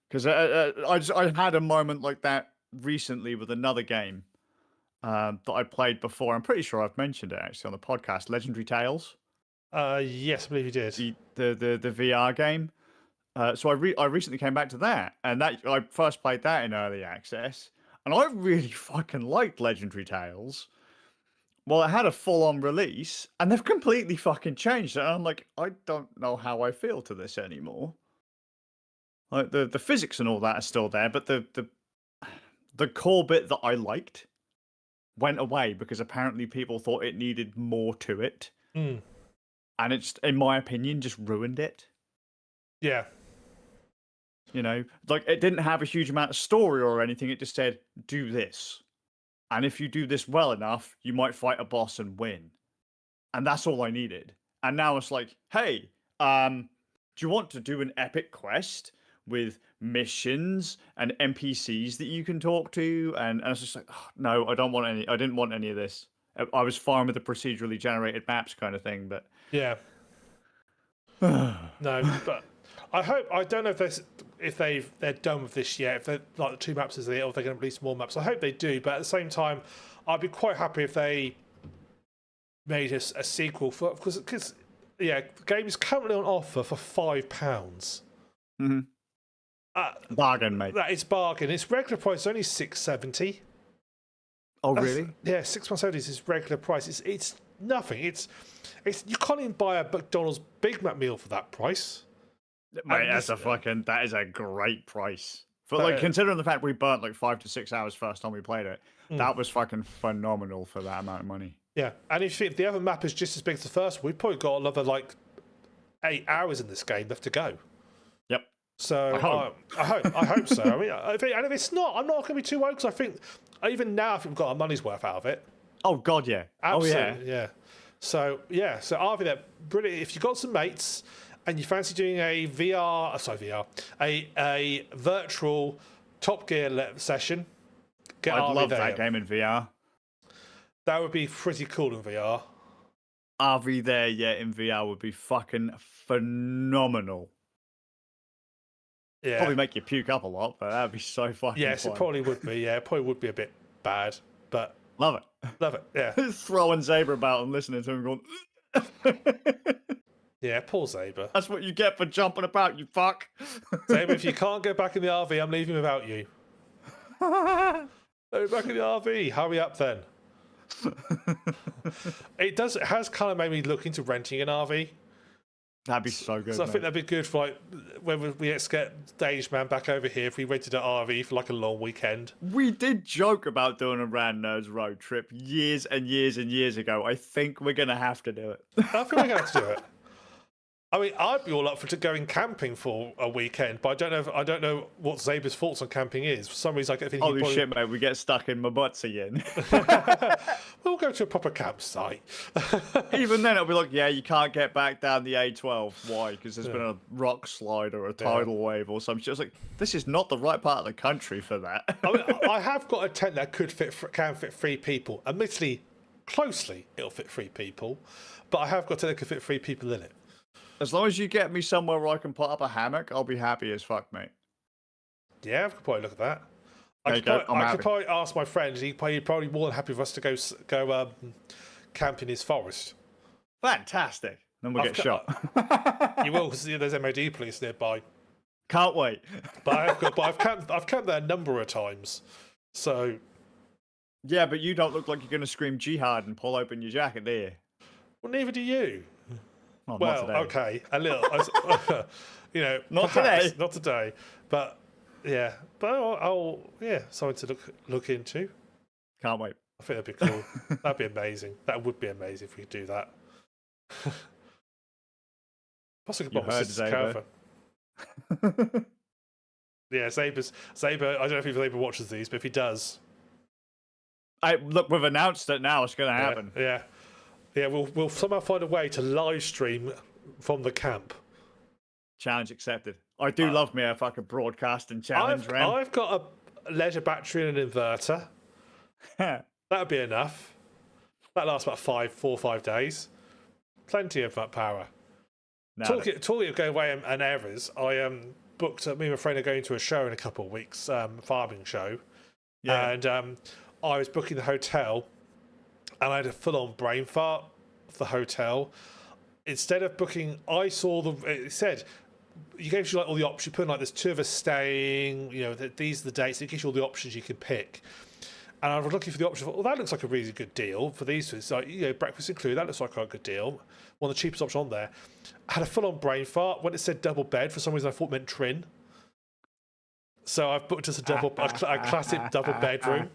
Because I had a moment like that recently with another game that I played before. I'm pretty sure I've mentioned it actually on the podcast, Legendary Tales. Yes, I believe you did. The VR game. So I recently came back to that, and I first played that in early access, and I really fucking liked Legendary Tales. Well, it had a full-on release, and they've completely fucking changed it. And I'm like, I don't know how I feel to this anymore. Like the physics and all that are still there, but the core bit that I liked went away because apparently people thought it needed more to it. And it's, in my opinion, just ruined it. Yeah. You know, like it didn't have a huge amount of story or anything. It just said, do this. And if you do this well enough, you might fight a boss and win. And that's all I needed. And now it's like, hey, do you want to do an epic quest with missions and NPCs that you can talk to? And I was just like, oh, no, I didn't want any of this. I was fine with the procedurally generated maps kind of thing, but yeah. No, but I don't know if they're done with this yet. If they're like the 2 maps is it, or if they're going to release more maps. I hope they do, but at the same time, I'd be quite happy if they made a sequel because the game is currently on offer for £5. Bargain, mate. That is bargain. Its regular price is only £6.70. Oh, really? Yeah, £6.70 is regular price. It's nothing. It's you can't even buy a McDonald's Big Mac meal for that price. Mate, that is a great price. For considering the fact we burnt like 5 to 6 hours first time we played it, That was fucking phenomenal for that amount of money. Yeah, and if the other map is just as big as the first one, we've probably got another like 8 hours in this game left to go. Yep. So I hope so. I mean, and if it's not, I'm not going to be too worried because I think even now I think we've got our money's worth out of it. Oh god, yeah. Absolutely, yeah. So I think that brilliant. If you've got some mates and you fancy doing a a virtual Top Gear session, get I'd RV love there. that game in VR. That would be pretty cool in VR. RV there, yeah, in VR would be fucking phenomenal. Yeah. Probably make you puke up a lot, but that'd be so fucking Yes, fun. it probably would be. Yeah, it probably would be a bit bad, but Love it. love it. Yeah. Throwing Zebra about and listening to him going. Yeah, poor Zaber. That's what you get for jumping about, you fuck. Zaber, if you can't go back in the RV, I'm leaving without you. Go back in the RV. Hurry up then. It has kind of made me look into renting an RV. That'd be so good. So I think that'd be good for like when we get Danish man back over here if we rented an RV for like a long weekend. We did joke about doing a Rand Nerds road trip years and years and years ago. I think we're gonna have to do it. I think we're going to do it. I mean, I'd be all up for going camping for a weekend, but I don't know what Zaber's thoughts on camping is. For some reason, I think Holy shit, mate! We get stuck in my butts again. We'll go to a proper campsite. Even then, it'll be like, yeah, you can't get back down the A12. Why? Because there's been a rock slide or a tidal wave or some shit. It's like, this is not the right part of the country for that. I mean, I have got a tent that can fit 3 people. Admittedly, closely, it'll fit 3 people, but I have got a tent that can fit 3 people in it. As long as you get me somewhere where I can put up a hammock, I'll be happy as fuck, mate. Yeah, I could probably look at that. There you go. I could probably ask my friend. He'd probably more than happy for us to go camp in his forest. Fantastic. Then we'll get shot. You will, because there's MOD police nearby. Can't wait. But I've camped there a number of times. So yeah, but you don't look like you're going to scream jihad and pull open your jacket, do you? Well, neither do you. Oh, Well, okay, a little. You know, Not perhaps, today. Not today. But yeah, but I'll something to look into. Can't wait. I think that'd be cool. That'd be amazing. That would be amazing if we could do that. Possibly You heard, Zaber. Yeah, Zaber. I don't know if Zaber watches these, but if he does, Look, we've announced it now. It's going to happen. Yeah. We'll somehow find a way to live stream from the camp. Challenge accepted. I do love me a fucking broadcasting challenge, Ren. I've got a leisure battery and an inverter. That'd be enough. That lasts about 4 or 5 days. Plenty of power. Talking of going away and errors, I booked. Me and my friend are going to a show in a couple of weeks, farming show, and I was booking the hotel, and I had a full-on brain fart for the hotel. Instead of booking, I saw it said, you gave you like all the options. You put in like there's 2 of us staying. You know, these are the dates. It gives you all the options you can pick. And I was looking for the option. Well, that looks like a really good deal for these. It's like, you know, breakfast included. That looks like a good deal. One of the cheapest options on there. I had a full-on brain fart when it said double bed. For some reason, I thought it meant twin. So I've booked us a classic double bedroom.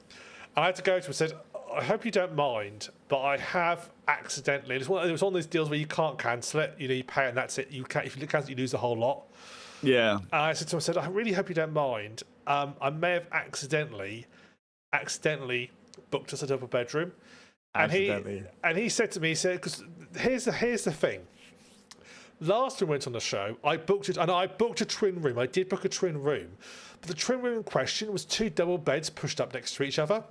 And I had to go to him and said, I hope you don't mind, but I have accidentally. It was one of those deals where you can't cancel it. You know, you pay and that's it. You can't. If you cancel, you lose the whole lot. Yeah. And I said to him, I really hope you don't mind. I may have accidentally booked us a double bedroom. And he said to me, because here's the thing. Last time we went on the show, I booked it, and I booked a twin room. I did book a twin room, but the twin room in question was 2 double beds pushed up next to each other.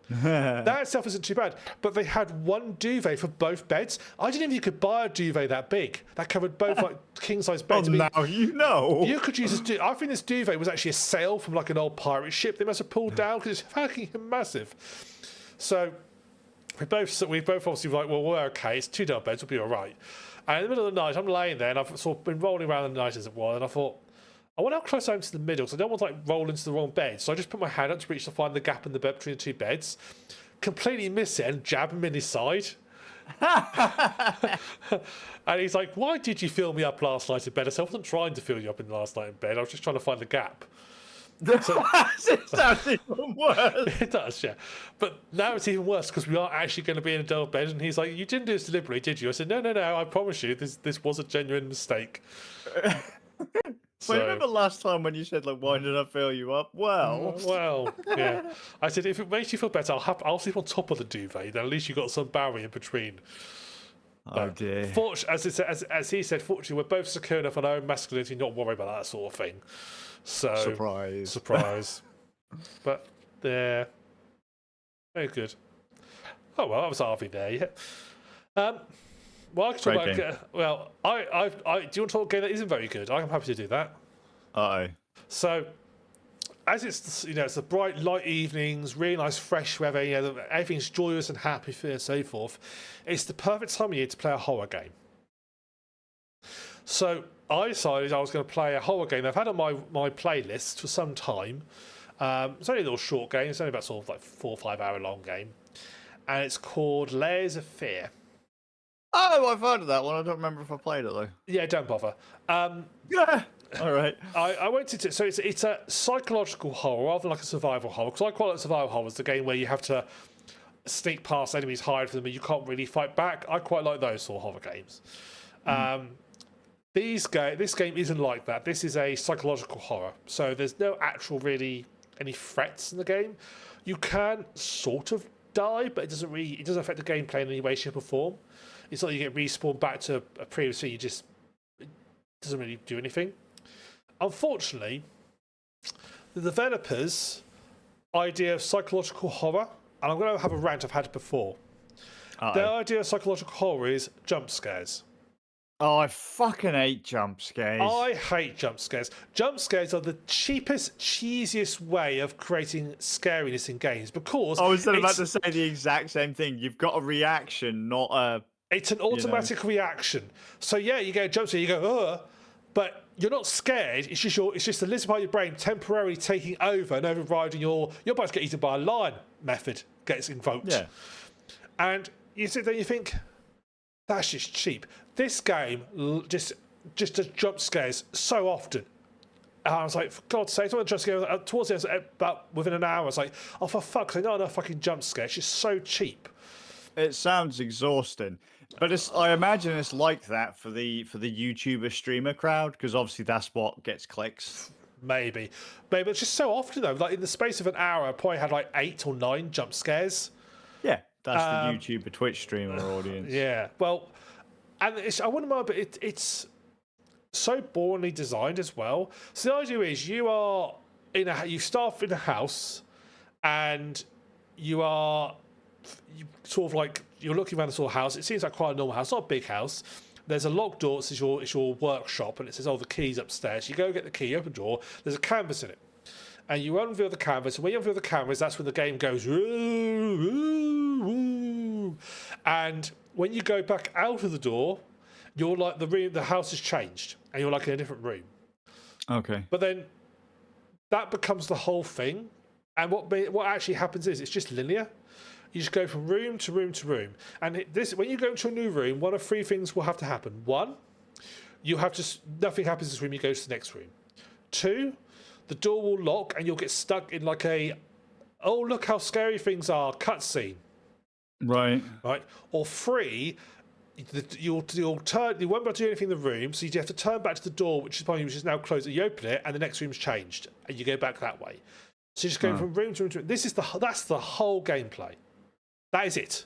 That itself isn't too bad, but they had 1 duvet for both beds. I didn't even know you could buy a duvet that big that covered both like king size beds. Oh, now you know. You could use this. I think this duvet was actually a sail from like an old pirate ship. They must have pulled down because it's fucking massive. So we both obviously were like, well, we're okay. It's 2 double beds. We'll be all right. And in the middle of the night, I'm laying there and I've sort of been rolling around the night as it was, and I thought, I wonder how close I am to the middle, because I don't want to like roll into the wrong bed. So I just put my hand up to reach to find the gap in the bed between the 2 beds, completely miss it and jab him in his side. And he's like, why did you fill me up last night in bed? I said, I wasn't trying to fill you up in last night in bed. I was just trying to find the gap. It sounds even worse. It does, yeah. But now it's even worse because we are actually going to be in a double bed, and he's like, "You didn't do this deliberately, did you?" I said, "No, no, no. I promise you, this was a genuine mistake." Well, remember last time when you said, like, why did I fill you up? Well, yeah. I said, if it makes you feel better, I'll sleep on top of the duvet. Then at least you got some barrier in between. Oh dear. As he said, fortunately, we're both secure enough on our own masculinity, not worry about that sort of thing. So surprise. But they're very good. Oh well, that was Harvey there. Yeah. Well, I can talk about. Well, do you want to talk a game that isn't very good? I'm happy to do that. So, as it's it's the bright, light evenings, really nice, fresh weather. Everything's joyous and happy, and so forth. It's the perfect time of year to play a horror game. So I decided I was going to play a horror game I've had on my playlist for some time. It's only a little short game. It's only about sort of like 4 or 5 hour long game, and it's called Layers of Fear. Oh, I've heard of that one. I don't remember if I played it though. Yeah, don't bother. Yeah. All right. I went into so it's a psychological horror rather than like a survival horror, because I quite like survival horror. It's the game where you have to sneak past enemies, hide from them, and you can't really fight back. I quite like those sort of horror games. This game isn't like that. This is a psychological horror, so there's no actual really any threats in the game. You can sort of die, but it doesn't affect the gameplay in any way, shape, or form. It's not like you get respawned back to a previous thing. It doesn't really do anything. Unfortunately, the developers' idea of psychological horror, and I'm going to have a rant I've had before. Their idea of psychological horror is jump scares. Oh, I fucking hate jump scares. I hate jump scares. Jump scares are the cheapest, cheesiest way of creating scariness in games, because I was about to say the exact same thing. You've got a reaction, not a... It's an automatic reaction. So yeah, you get a jump scare, you go, ugh, but you're not scared. It's just the lizard part of your brain temporarily taking over and overriding your about to get eaten by a lion method gets invoked. Yeah. And you sit there and you think, that's just cheap. This game just does jump scares so often. And I was like, for God's sake, someone jump scare towards the end, about within an hour. I was like, oh, for fuck's sake, not enough fucking jump scare. It's just so cheap. It sounds exhausting. But I imagine it's like that for the YouTuber streamer crowd, because obviously that's what gets clicks. Maybe it's just so often though. Like in the space of an hour, I probably had like 8 or 9 jump scares. Yeah, that's the YouTuber Twitch streamer audience. Yeah, well, and I wouldn't mind, but it's so boringly designed as well. So the idea is you start in a house, and you sort of like you're looking around the sort of house. It seems like quite a normal house, not a big house. There's a locked door. It's your workshop, and it says, "Oh, the key's upstairs." You go get the key, open door. There's a canvas in it, and you unveil the canvas. And when you unveil the canvas, that's when the game goes. Woo, woo, woo. And when you go back out of the door, you're like the house has changed, and you're like in a different room. Okay. But then that becomes the whole thing, and what actually happens is it's just linear. You just go from room to room to room. And when you go into a new room, one of 3 things will have to happen. 1, nothing happens in this room, you go to the next room. 2, the door will lock and you'll get stuck in like oh, look how scary things are, cutscene. Right. Or 3, you won't be able to do anything in the room, so you have to turn back to the door, which is now closed, and you open it, and the next room's changed, and you go back that way. So you're just going from room to room to room. That's the whole gameplay. That is it.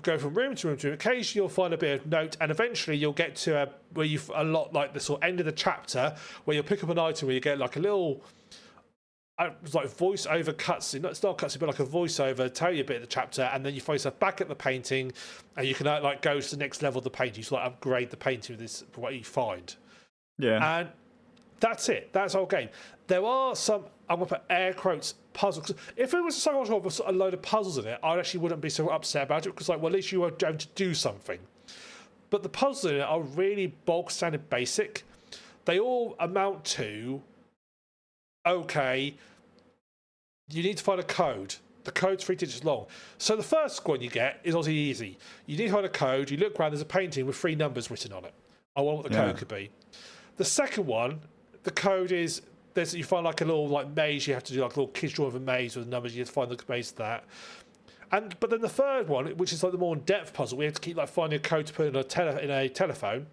Go from room to room to room. Occasionally you'll find a bit of note, and eventually you'll get to where a lot like the sort of end of the chapter, where you'll pick up an item where you get like a little like voice-over cutscene. It's not a cutscene, but like a voice-over, tell you a bit of the chapter, and then you find yourself back at the painting, and you can like go to the next level of the painting. You sort of upgrade the painting with this what you find. Yeah. And that's it. That's the whole game. There are some, I'm going to put air quotes, puzzles. If it was a psychological with a load of puzzles in it, I actually wouldn't be so upset about it, because, like, well, at least you were able to do something. But the puzzles in it are really bog standard basic. They all amount to, okay, you need to find a code. The code's 3 digits long. So the first one you get is obviously easy. You need to find a code, you look around, there's a painting with 3 numbers written on it. I wonder what the code could be. The second one, the code is, you find like a little like maze. You have to do like a little kids drawing of a maze with numbers. You have to find the maze of that. But then the third one, which is like the more in-depth puzzle, we have to keep like finding a code to put in a telephone.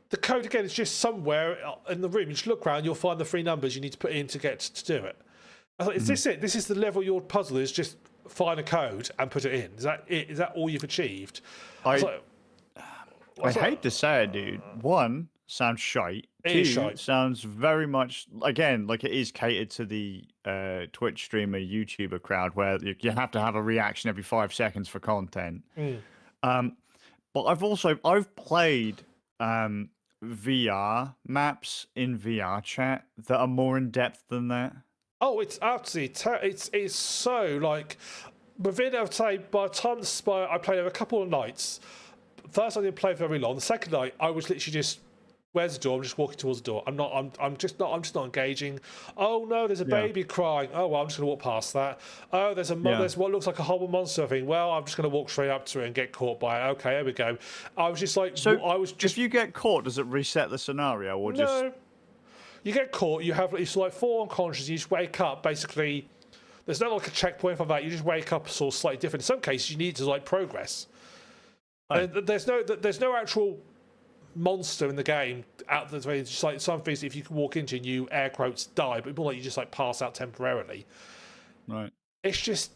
The code again is just somewhere in the room. You just look around, you'll find the 3 numbers you need to put in to get to do it. I thought, is this it? This is the level of your puzzle, is just find a code and put it in. Is that it? Is that all you've achieved? I hate to say it, dude. 1, sounds shite. 2, sounds very much, again, like it is catered to the Twitch streamer, YouTuber crowd, where you have to have a reaction every 5 seconds for content. But I've played VR maps in VR chat that are more in depth than that. Oh, it's absolutely it's so like within, I would say, by the time I played over a couple of nights. First, I didn't play very long. The second night, I was literally just, where's the door? I'm just walking towards the door. I'm just not engaging. Oh no, there's a baby crying. Oh well, I'm just gonna walk past that. Oh, there's what looks like a horrible monster thing. Well, I'm just gonna walk straight up to it and get caught by it. Okay, here we go. I was just like, if you get caught, does it reset the scenario or just? No. You get caught. It's like 4 unconscious. You just wake up. Basically, there's not like a checkpoint for that. You just wake up sort of slightly different. In some cases, you need to like progress. And there's no actual monster in the game out the way. Just like some things, if you can walk into and you air quotes die, but more like you just like pass out temporarily. Right. It's just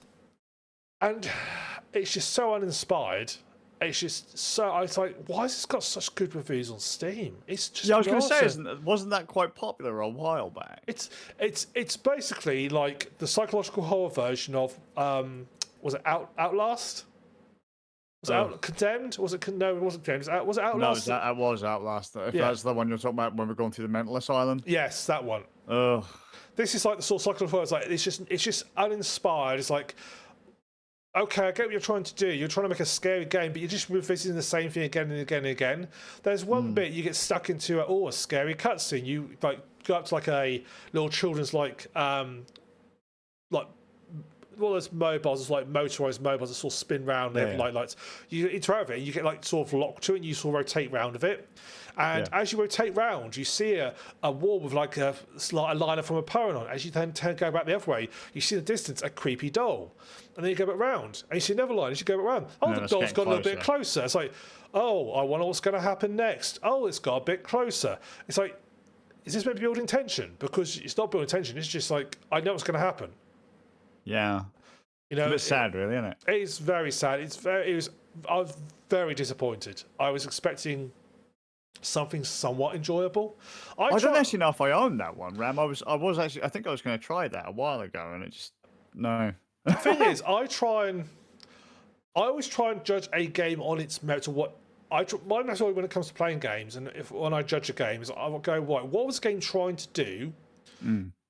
so uninspired. It's just so. I was like, why has this got such good reviews on Steam? It's just. Yeah, I was going to say, wasn't that quite popular a while back? It's basically like the psychological horror version of was it Outlast? Was it Condemned? Was it no? It wasn't Condemned. Was it Outlast? No, it was Outlast. If that's the one you're talking about when we're going through the mental asylum. Yes, that one. Ugh. This is like the sort of psychological horror. It's like it's just uninspired. It's like, okay, I get what you're trying to do. You're trying to make a scary game, but you're just revisiting the same thing again and again and again. There's one bit you get stuck into a scary cutscene. You like go up to like a little children's like one of those mobiles, it's like motorized mobiles that sort of spin round. They have lights. You interact with it, and you get like sort of locked to it, and you sort of rotate round of it. And as you rotate round, you see a wall with like a liner from a poem on it. As you then go back the other way, you see in the distance a creepy doll. And then you go back round, and you see another line as you go back round. Oh, the doll's got a little bit closer. It's like, oh, I wonder what's going to happen next. Oh, it's got a bit closer. It's like, is this meant to be building tension? Because it's not building tension. It's just like, I know what's going to happen. Yeah. You know, it's a bit sad, really, isn't it? It's very sad. I was very disappointed. I was expecting something somewhat enjoyable. I don't actually know if I own that one, Ram. I think I was going to try that a while ago, and it just no. The thing is, I always try and judge a game on its merit. My method when it comes to playing games, and when I judge a game, is I will go, right, what was the game trying to do?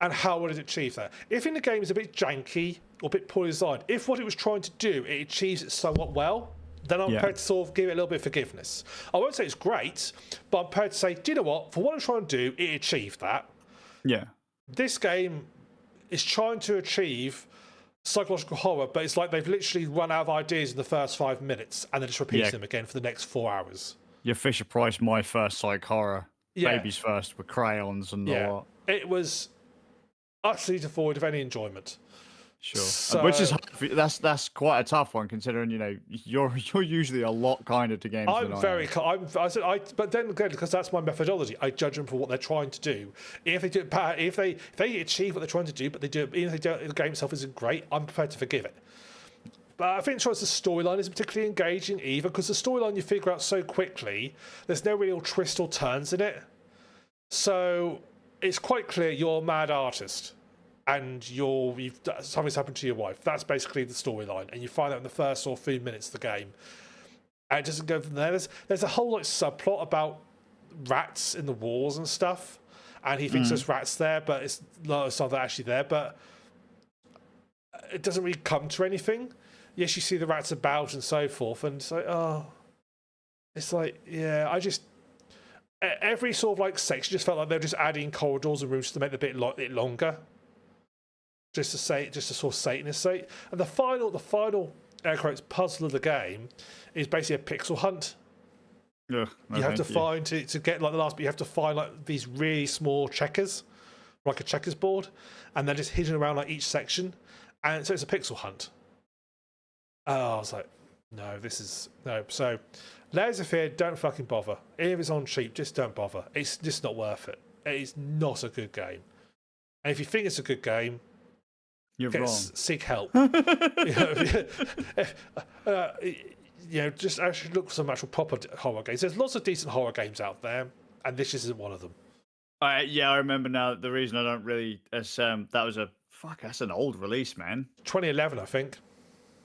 And how would it achieve that? If in the game is a bit janky or a bit poorly designed, if what it was trying to do, it achieves it somewhat well, then I'm prepared to sort of give it a little bit of forgiveness. I won't say it's great, but I'm prepared to say, do you know what? For what I'm trying to do, it achieved that. Yeah. This game is trying to achieve psychological horror, but it's like they've literally run out of ideas in the first 5 minutes and then just repeats them again for the next 4 hours. Your Fisher Price, My First Psych Horror. Babies First with crayons and all that. It was utterly devoid of any enjoyment. Sure, so, which is that's quite a tough one considering you're usually a lot kinder to games. But then again, because that's my methodology, I judge them for what they're trying to do. If they do it bad, if they achieve what they're trying to do, but they do it, even if they don't, the game itself isn't great, I'm prepared to forgive it. But I think the storyline isn't particularly engaging either, because the storyline you figure out so quickly. There's no real twist or turns in it, so it's quite clear you're a mad artist. And something's happened to your wife. That's basically the storyline, and you find out in the first or few minutes of the game. And it doesn't go from there. There's a whole subplot about rats in the walls and stuff, and he thinks there's rats there, but it's not actually there. But it doesn't really come to anything. Yes, you see the rats about and so forth, and it's like every sort of section just felt like they were just adding corridors and rooms to make the bit longer. Just to sort of Satanist sake. And the final air quotes puzzle of the game is basically a pixel hunt. Ugh, no, You have to thank you. find to get like the last, but you have to find like these really small checkers, like a checkers board, and they're just hidden around like each section, and so it's a pixel hunt. Oh, I was like, no, this is no. So, Layers of Fear, don't fucking bother. If it's on cheap, just don't bother. It's just not worth it. It is not a good game. And if you think it's a good game, You're wrong. seek help. Just actually look for some actual proper horror games. There's lots of decent horror games out there, and this isn't one of them. Yeah, I remember now. The reason I don't really, that's an old release, man. 2011, I think.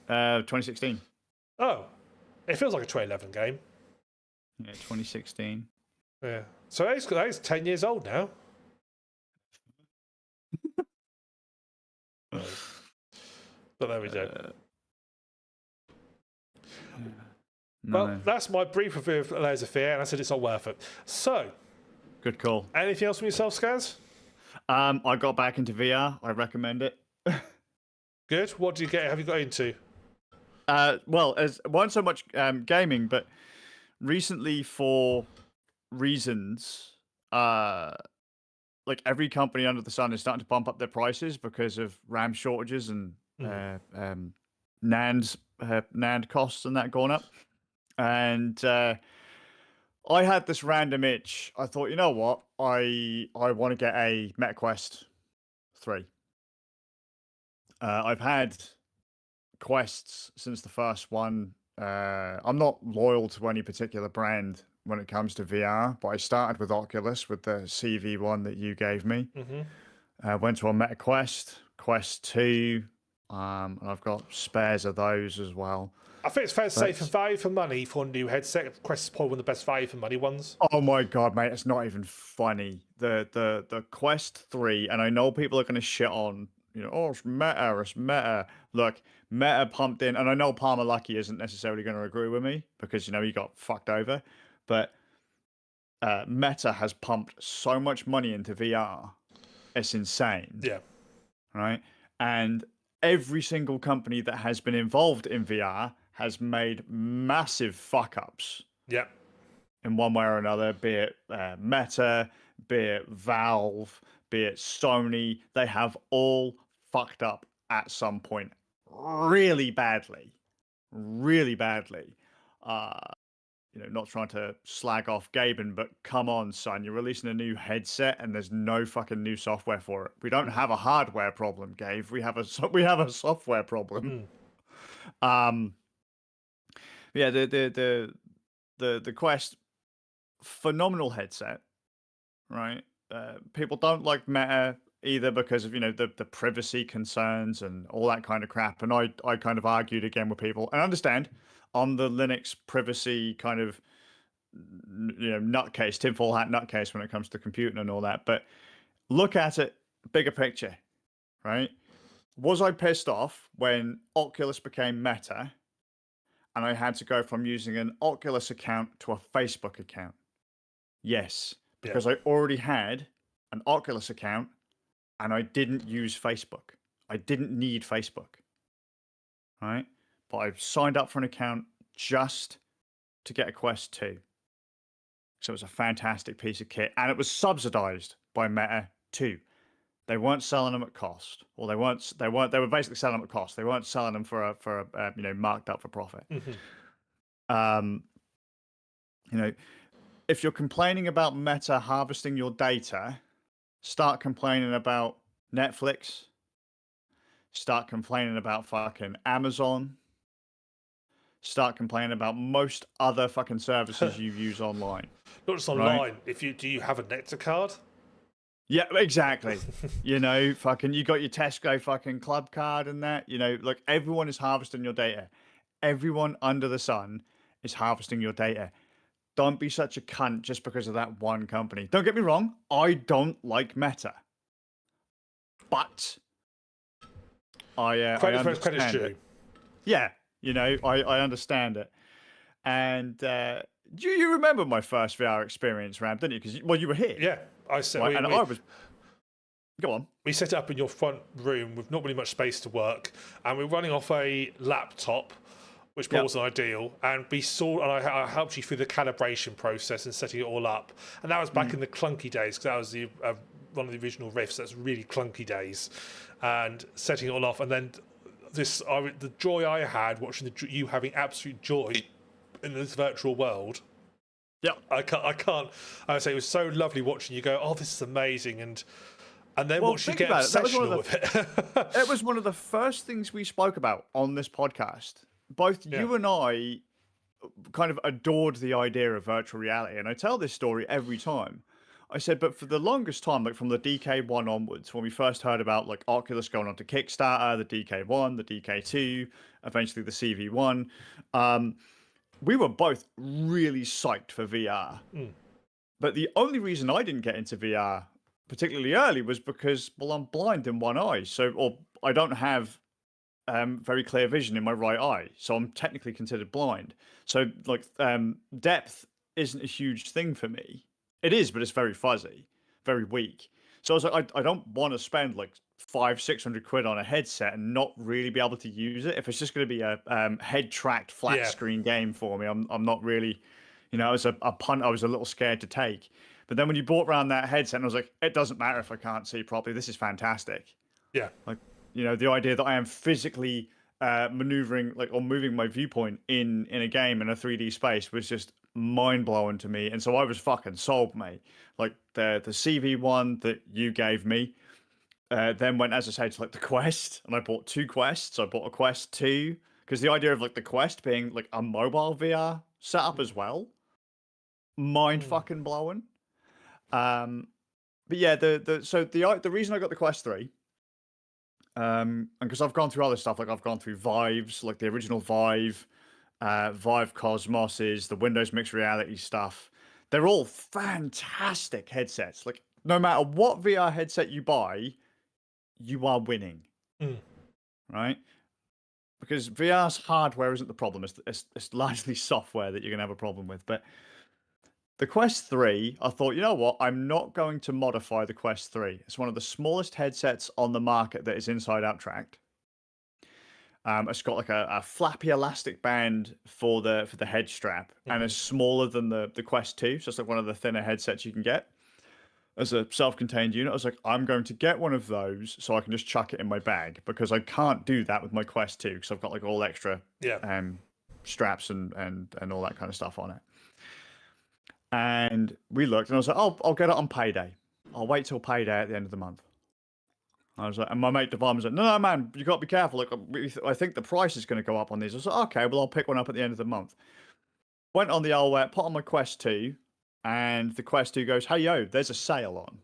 2016. Oh, it feels like a 2011 game. Yeah, 2016. Yeah. So it's 10 years old now. But there we go. No. Well, that's my brief review of Layers of Fear, and I said it's not worth it. So, Good call. anything else from yourself, Skazz? I got back into VR. I recommend it. Good. What do you get? Have you got into? Well, as wasn't so much gaming, but recently for reasons, like every company under the sun is starting to bump up their prices because of RAM shortages and NAND costs and that going up. And I had this random itch. I thought, you know what? I want to get a MetaQuest 3. I've had Quests since the first one. I'm not loyal to any particular brand when it comes to VR, but I started with Oculus with the CV1 that you gave me. Went to a MetaQuest, Quest 2, and I've got spares of those as well. I think it's fair to say for value for money for a new headset, Quest is probably one of the best value for money ones. Oh my god, mate, it's not even funny. The Quest 3, and I know people are going to shit on, it's meta. Look, Meta pumped in, and I know Palmer Lucky isn't necessarily going to agree with me because, he got fucked over, but Meta has pumped so much money into VR. It's insane. Yeah. Right? And every single company that has been involved in VR has made massive fuck ups. Yeah. In one way or another, be it Meta, be it Valve, be it Sony, they have all fucked up at some point really badly. Really badly. Not trying to slag off Gaben, but come on, son, you're releasing a new headset and there's no fucking new software for it. We don't have a hardware problem, Gabe. We have a software problem. Yeah, the Quest, phenomenal headset, right? People don't like Meta either because of the privacy concerns and all that kind of crap. And I kind of argued again with people, and I understand on the Linux privacy kind of nutcase, tinfoil hat nutcase when it comes to computing and all that. But look at it, bigger picture, right? Was I pissed off when Oculus became Meta and I had to go from using an Oculus account to a Facebook account? Yes, because I already had an Oculus account and I didn't use Facebook. I didn't need Facebook, right? But I've signed up for an account just to get a Quest 2. So it was a fantastic piece of kit, and it was subsidized by Meta too. They weren't selling them at cost, or they were basically selling them at cost. They weren't selling them for a marked up for profit. If you're complaining about Meta harvesting your data, start complaining about Netflix. Start complaining about fucking Amazon. Start complaining about most other fucking services you use online. Not just online. Right? Do you have a Nectar card? Yeah, exactly. Fucking you got your Tesco fucking club card and that. Like everyone is harvesting your data. Everyone under the sun is harvesting your data. Don't be such a cunt just because of that one company. Don't get me wrong. I don't like Meta, but I understand it. Yeah, I understand it. And do you remember my first VR experience, Ram? Didn't you? Because you were here. Yeah, I said. Right, I was. Go on. We set it up in your front room with not really much space to work, and we're running off a laptop which Yep. wasn't ideal, and I helped you through the calibration process and setting it all up. And that was back in the clunky days, because that was the one of the original riffs. That's really clunky days, and setting it all off. And then the joy I had watching you having absolute joy in this virtual world. Yep. I would say it was so lovely watching you go, oh, this is amazing, and then Well, watch you think get about it. That was one obsessional of with it. It was one of the first things we spoke about on this podcast. Both you and I kind of adored the idea of virtual reality, and I tell this story every time. I said, but for the longest time, like from the DK1 onwards, when we first heard about like Oculus going on to Kickstarter, the DK1, the DK2, eventually the CV1, we were both really psyched for VR. But the only reason I didn't get into VR particularly early was because, well, I'm blind in one eye, or I don't have very clear vision in my right eye, so I'm technically considered blind. So like depth isn't a huge thing for me. It is, but it's very fuzzy, very weak. So I was like, I don't want to spend like 500-600 quid on a headset and not really be able to use it. If it's just going to be a head tracked flat screen game for me, I'm not really, it was a punt I was a little scared to take. But then when you brought around that headset, and I was like, it doesn't matter if I can't see properly. This is fantastic. Yeah. Like, the idea that I am physically maneuvering, like, or moving my viewpoint in a game in a 3D space was just mind blowing to me. And so I was fucking sold, mate. Like the CV1 that you gave me, then went, as I say, to like the Quest, and I bought 2 Quests. I bought a Quest 2 because the idea of like the Quest being like a mobile VR setup as well, mind fucking blowing. But yeah, the reason I got the Quest 3, and because I've gone through other stuff, like I've gone through Vives, like the original Vive, Vive Cosmoses, the Windows mixed reality stuff. They're all fantastic headsets. Like no matter what VR headset you buy, you are winning, right? Because VR's hardware isn't the problem. It's largely software that you're gonna have a problem with. But the Quest 3, I thought, you know what? I'm not going to modify the Quest 3. It's one of the smallest headsets on the market that is inside-out tracked. It's got like a flappy elastic band for the head strap, and it's smaller than the Quest 2. So it's like one of the thinner headsets you can get as a self-contained unit. I was like, I'm going to get one of those so I can just chuck it in my bag, because I can't do that with my Quest 2 because I've got like all extra straps and all that kind of stuff on it. And we looked, and I was like, oh, I'll get it on payday. I'll wait till payday at the end of the month. I was like, and my mate Devon was like, no, man, you got to be careful. Like, I think the price is going to go up on these. I was like, okay, well, I'll pick one up at the end of the month. Went on the old put on my Quest 2, and the Quest 2 goes, hey, yo, there's a sale on.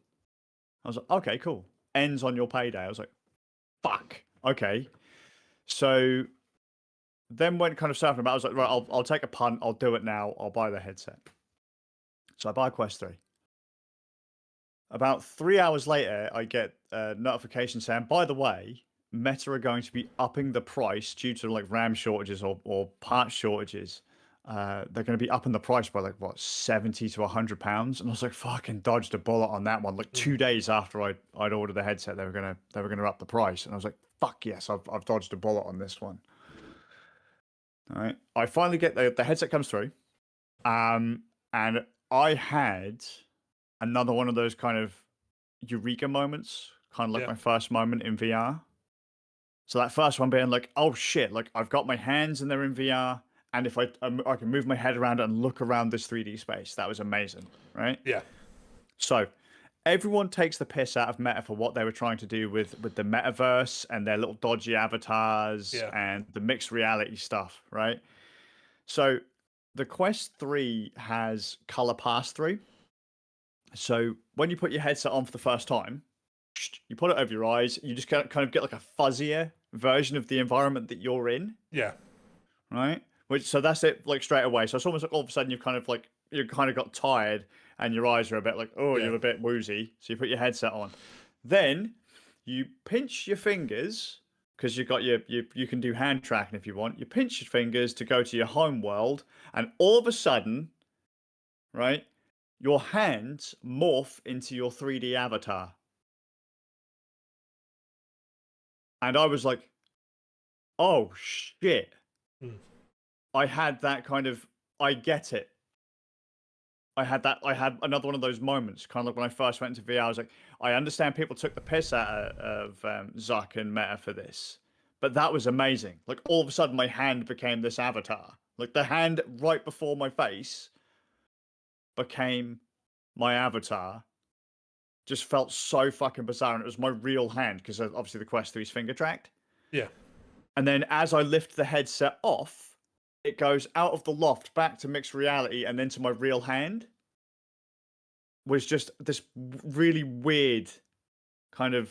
I was like, okay, cool. Ends on your payday. I was like, fuck. Okay. So then went kind of surfing about. I was like, right, I'll take a punt. I'll do it now. I'll buy the headset. So I buy Quest 3. About 3 hours later, I get a notification saying, by the way, Meta are going to be upping the price due to like RAM shortages or part shortages. They're going to be upping the price by like, what, 70 to 100 pounds? And I was like, fucking dodged a bullet on that one. Like 2 days after I'd ordered the headset, they were going to up the price. And I was like, fuck yes, I've dodged a bullet on this one. All right. I finally get the headset comes through. And I had another one of those kind of eureka moments, kind of like my first moment in VR. So that first one being like, oh shit, like I've got my hands and they're in VR, and if I can move my head around and look around this 3D space. That was amazing, right? Yeah. So everyone takes the piss out of Meta for what they were trying to do with the metaverse and their little dodgy avatars and the mixed reality stuff, right? So the Quest 3 has color pass-through. So when you put your headset on for the first time, you put it over your eyes, you just kind of get like a fuzzier version of the environment that you're in. Yeah. Right? So that's it, like straight away. So it's almost like all of a sudden you kind of got tired and your eyes are a bit like, you're a bit woozy. So you put your headset on. Then you pinch your fingers, because you can do hand tracking if you want. You pinch your fingers to go to your home world, and all of a sudden, right, your hands morph into your 3D avatar. And I was like, oh shit. I had that kind of, I get it. I had another one of those moments, kind of like when I first went into VR. I was like, I understand people took the piss out of Zuck and Meta for this, but that was amazing. Like all of a sudden, my hand became this avatar. Like the hand right before my face became my avatar. Just felt so fucking bizarre, and it was my real hand because obviously the Quest 3 is finger tracked. Yeah. And then as I lift the headset off, it goes out of the loft back to mixed reality and then to my real hand. Was just this really weird kind of,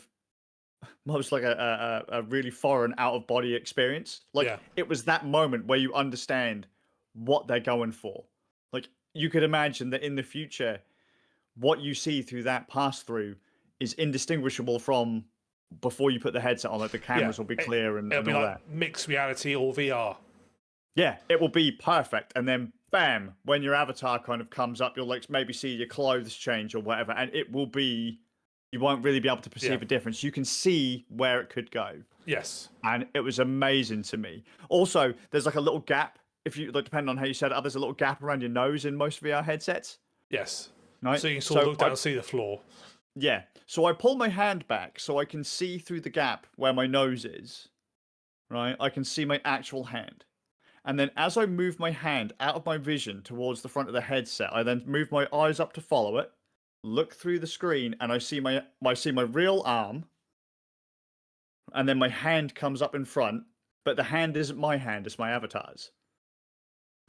almost like a really foreign out of body experience. Like it was that moment where you understand what they're going for. Like you could imagine that in the future, what you see through that pass through is indistinguishable from before you put the headset on. Like the cameras will be clear and it'll be all like that. Mixed reality or VR. Yeah, it will be perfect. And then bam, when your avatar kind of comes up, you'll like maybe see your clothes change or whatever, and it will be, you won't really be able to perceive a difference. You can see where it could go. Yes. And it was amazing to me. Also, there's like a little gap, if you like, depending on how you set it up, there's a little gap around your nose in most VR headsets. Yes. Right? So you can sort of look down and see the floor. Yeah. So I pull my hand back so I can see through the gap where my nose is. Right? I can see my actual hand. And then as I move my hand out of my vision towards the front of the headset, I then move my eyes up to follow it, look through the screen, and I see my real arm. And then my hand comes up in front, but the hand isn't my hand, it's my avatar's.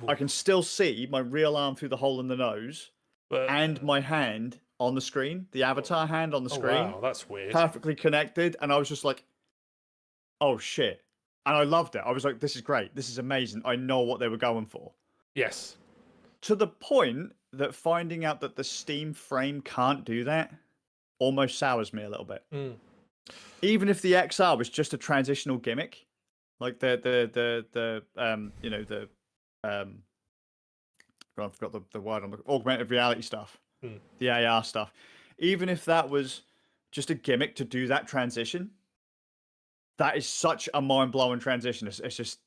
I can still see my real arm through the hole in the nose, and my hand on the screen, the avatar hand on the screen. Wow, that's weird. Perfectly connected, and I was just like, oh shit. And I loved it. I was like, this is great. This is amazing. I know what they were going for. Yes. To the point that finding out that the Steam frame can't do that almost sours me a little bit. Even if the XR was just a transitional gimmick, like I forgot the word on the augmented reality stuff, the AR stuff. Even if that was just a gimmick to do that transition, that is such a mind-blowing transition. It's just,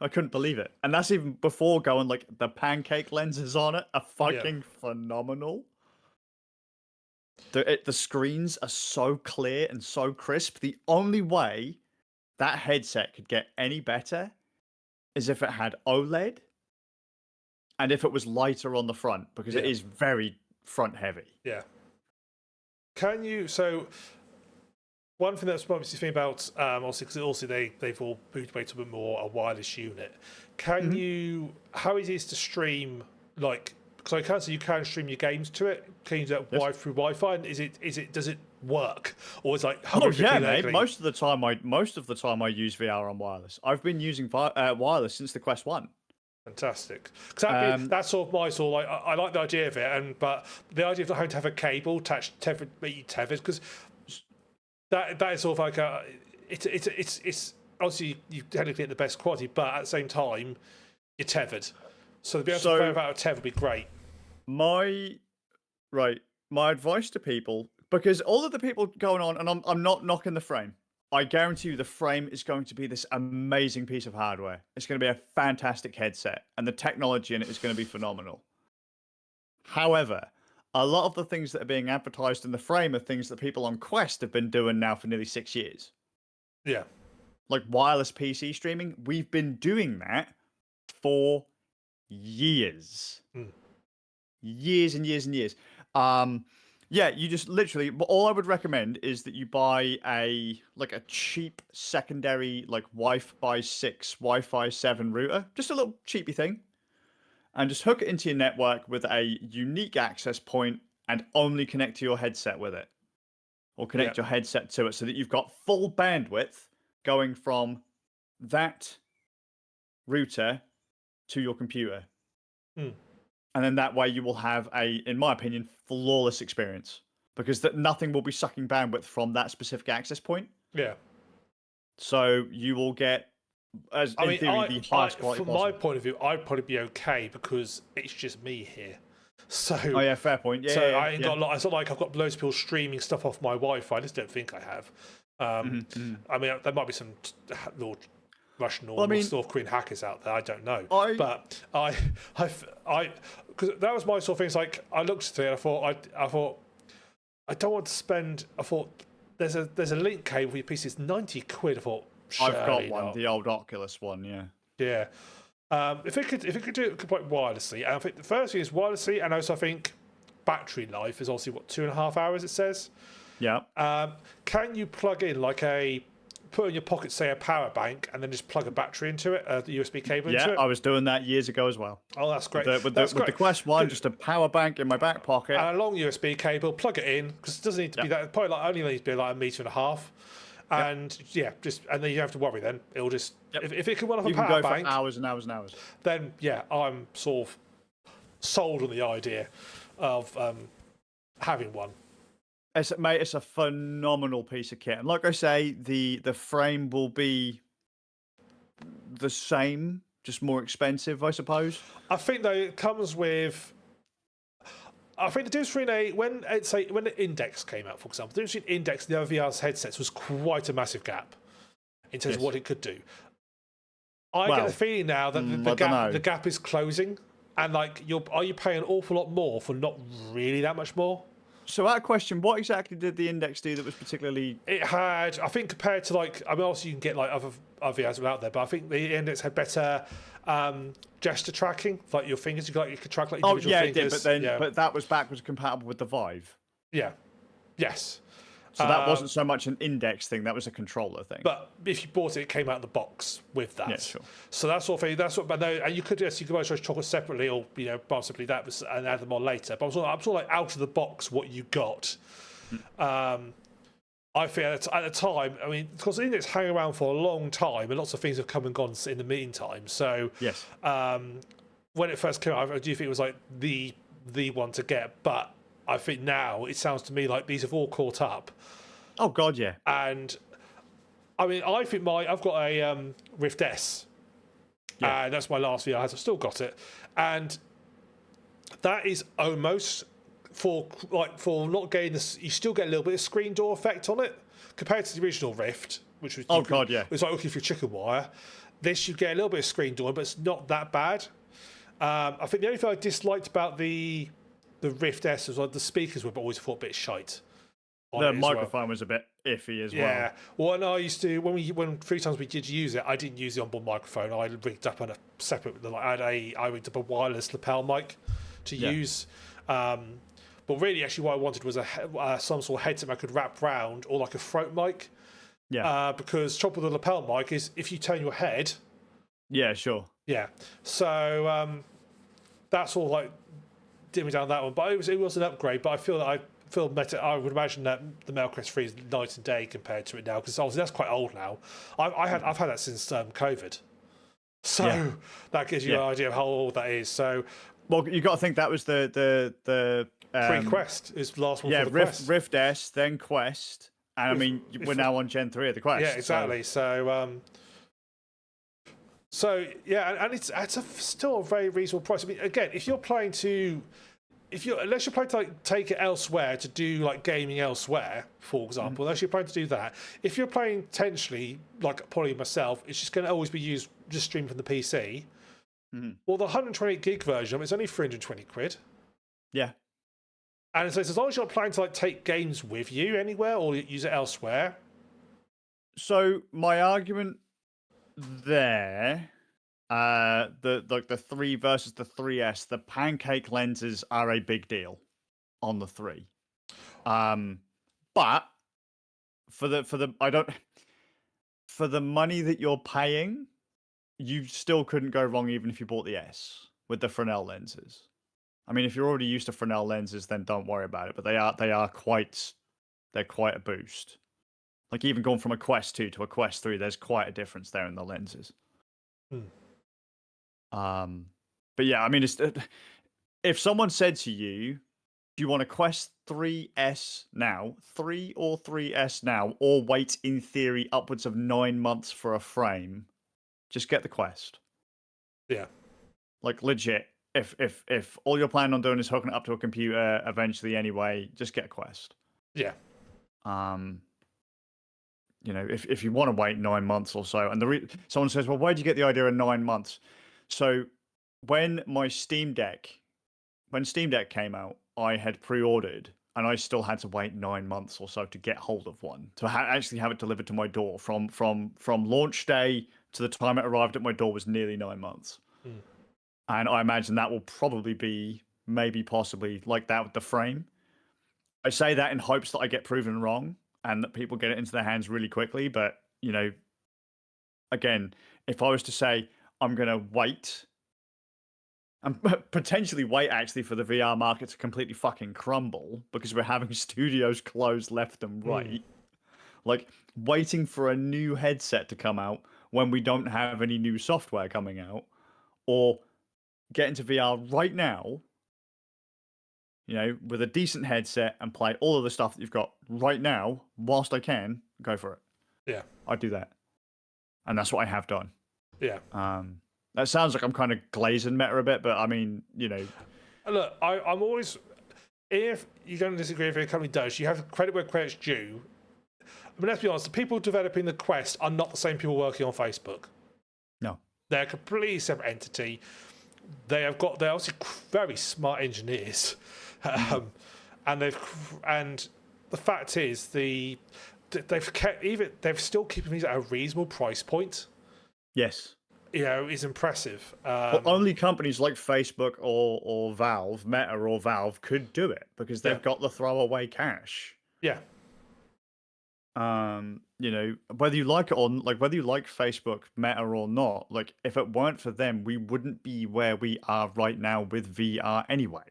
I couldn't believe it. And that's even before going, like, the pancake lenses on it are fucking phenomenal. The screens are so clear and so crisp. The only way that headset could get any better is if it had OLED and if it was lighter on the front, because it is very front-heavy. Yeah. Can you... So... One thing that's obviously thing about obviously because also they've all moved away to a bit more a wireless unit. Can you? How easy is to stream? Like, because I can say you can stream your games to it. Can you do that through Wi-Fi? And is it does it work, or is it like? Oh yeah, mate. Most of the time I use VR on wireless. I've been using wireless since the Quest 1. Fantastic. Because that's sort of my sort of like I like the idea of it, but the idea of having to have a cable attached tethered because. That is sort of like it's obviously you technically get the best quality, but at the same time you're tethered. So to be able to play without a tether would be great. My advice to people, because all of the people going on, and I'm not knocking the frame. I guarantee you the frame is going to be this amazing piece of hardware. It's going to be a fantastic headset, and the technology in it is going to be phenomenal. However, a lot of the things that are being advertised in the frame are things that people on Quest have been doing now for nearly 6 years. Yeah. Like wireless PC streaming, we've been doing that for years. Years and years and years. Yeah, you just literally, all I would recommend is that you buy a cheap secondary like Wi-Fi 6, Wi-Fi 7 router. Just a little cheapy thing. And just hook it into your network with a unique access point and only connect to your headset with it. Or connect your headset to it so that you've got full bandwidth going from that router to your computer. And then that way you will have in my opinion, flawless experience. Because nothing will be sucking bandwidth from that specific access point. Yeah. So you will get... the highest quality from possible. my point of view, I'd probably be okay because it's just me here. So, fair point. Yeah, I ain't got a lot. It's not like I've got loads of people streaming stuff off my Wi-Fi. I just don't think I have. I mean, there might be some little Russian or Well, I mean, North Korean hackers out there. I don't know, I- but because that was my sort of thing. It's like I looked at it, and I thought, I don't want to spend. I thought there's a link cable for your PC. It's 90 quid. I thought I've got surely one, not. the old Oculus one, yeah. Yeah. If it could do it quite wirelessly, and I think the first thing is wirelessly, and also I think battery life is obviously what 2.5 hours it says. Yeah. Can you plug in like put in your pocket, say a power bank, and then just plug a battery into it, the USB cable into Yeah, it? I was doing that years ago as well. Oh, that's great. With That's the great. Quest 1, just a power bank in my back pocket. And a long USB cable, plug it in because it doesn't need to be that. Probably only needs to be like 1.5 meters. And and then you don't have to worry. Then it'll just if it can run off a You can power go bank, for hours and hours and hours. then I'm sort of sold on the idea of having one. Mate, it's a phenomenal piece of kit, and like I say, the frame will be the same, just more expensive, I suppose. I think though it comes with. I think the difference between when the Index came out, for example, the difference between Index and the other VR headsets was quite a massive gap in terms of what it could do. I get the feeling now that the gap is closing, and like are you paying an awful lot more for not really that much more? So, that question, what exactly did the Index do that was particularly? It had, I think, compared to obviously you can get like other VRs out there, but I think the Index had better gesture tracking, like your fingers. You could track like individual fingers. But that was backwards compatible with the Vive. Yeah. Yes. So that wasn't so much an Index thing; that was a controller thing. But if you bought it, it came out of the box with that. Yeah, sure. So that's sort of thing. That's what. But no, and you could always try chocolate separately, or possibly that was and add them on later. But I'm sort of like out of the box what you got. I think at the time, I mean, because the Index hang around for a long time, and lots of things have come and gone in the meantime. So yes, when it first came out, I do think it was like the one to get. But I think now it sounds to me like these have all caught up. Oh God, yeah. And I mean, I think I've got a Rift S, and that's my last VR. I've still got it, and that is almost for not getting this. You still get a little bit of screen door effect on it compared to the original Rift, which was it was like looking through chicken wire. This you get a little bit of screen door, but it's not that bad. I think the only thing I disliked about the Rift S was like the speakers were always thought a bit shite. The microphone was a bit iffy as well. Yeah. Well, and I used to when 3 times we did use it, I didn't use the onboard microphone. I rigged up on a separate. I rigged up a wireless lapel mic to use. But really, actually, what I wanted was some sort of headset I could wrap round, or like a throat mic. Yeah. Because trouble with the lapel mic is if you turn your head. Yeah. Sure. Yeah. So that's all like did me down that one. But it was an upgrade. But I feel that I would imagine that the Melquest 3 is night and day compared to it now, because obviously that's quite old now. I've had that since COVID, so that gives you an idea of how old that is. So, well, you got to think that was the pre-Quest is the last one. Yeah, for the Quest. Rift S, then Quest, and I mean we're now on Gen 3 of the Quest. Yeah, exactly. So and it's still a very reasonable price. I mean, again, if you're planning to. Unless you're planning to like take it elsewhere to do like gaming elsewhere, for example, unless you're planning to do that, if you're playing potentially like probably myself, it's just going to always be used just streamed from the PC. Well, the 128 gig version of it's only 320 quid. Yeah, and so it's as long as you're not planning to like take games with you anywhere or use it elsewhere. So my argument there. The 3 versus the 3S, the pancake lenses are a big deal on the 3. But for the money that you're paying, you still couldn't go wrong even if you bought the S with the Fresnel lenses. I mean, if you're already used to Fresnel lenses, then don't worry about it. But they're quite a boost. Like even going from a Quest 2 to a Quest 3, there's quite a difference there in the lenses. But yeah, I mean, if someone said to you, do you want a Quest 3S now, 3 or 3S now, or wait in theory upwards of 9 months for a frame, just get the Quest. Yeah. Like legit, if all you're planning on doing is hooking it up to a computer eventually anyway, just get a Quest. Yeah. you know, if you want to wait 9 months or so, and someone says, well, where do you get the idea of 9 months? So when Steam Deck came out, I had pre-ordered, and I still had to wait 9 months or so to get hold of one, to actually have it delivered to my door. From launch day to the time it arrived at my door was nearly 9 months. Mm. And I imagine that will probably be maybe possibly like that with the frame. I say that in hopes that I get proven wrong and that people get it into their hands really quickly. But, you know, again, if I was to say I'm going to wait and potentially wait actually for the VR market to completely fucking crumble because we're having studios close left and right, like waiting for a new headset to come out when we don't have any new software coming out, or get into VR right now, you know, with a decent headset and play all of the stuff that you've got right now whilst I can, go for it. Yeah. I'd do that. And that's what I have done. Yeah. That sounds like I'm kind of glazing meta a bit, but I mean, you know. Look, I'm always, if you don't disagree, if a company does, you have credit where credit's due. I mean, let's be honest, the people developing the Quest are not the same people working on Facebook. No. They're a completely separate entity. They're obviously very smart engineers. And the fact is they're still keeping these at a reasonable price point. Yes. You know, is impressive. But only companies like Facebook or Valve, Meta or Valve, could do it because they've got the throwaway cash. Yeah. You know, whether you like it or whether you like Facebook, Meta or not, like if it weren't for them, we wouldn't be where we are right now with VR anyway.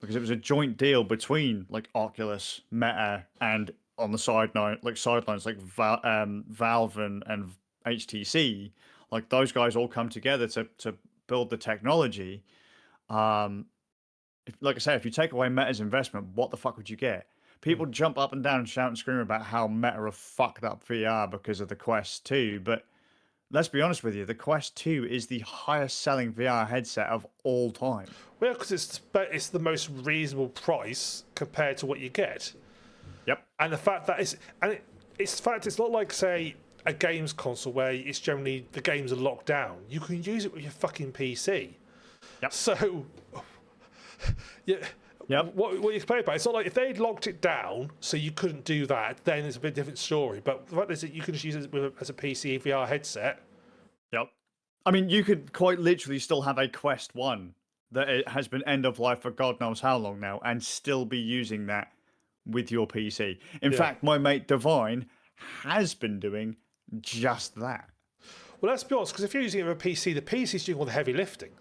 Because it was a joint deal between like Oculus, Meta, and on the sidelines like Valve and HTC, like those guys all come together to build the technology. Like I say, if you take away Meta's investment, what the fuck would you get? People jump up and down and shout and scream about how Meta have fucked up VR because of the Quest 2, but let's be honest with you, the Quest 2 is the highest selling VR headset of all time. Well, because it's the most reasonable price compared to what you get. Yep. And the fact that it's not like, say, a games console where it's generally the games are locked down. You can use it with your fucking PC. Yep. So, yeah. Yep. What you explained about, it's not like if they'd locked it down so you couldn't do that, then it's a bit different story. But the fact is that you can just use it as a PC VR headset. Yep. I mean, you could quite literally still have a Quest 1 that it has been end of life for God knows how long now and still be using that with your PC. In fact, my mate Divine has been doing just that. Well, let's be honest, because if you're using it with a PC, the PC is doing all the heavy lifting.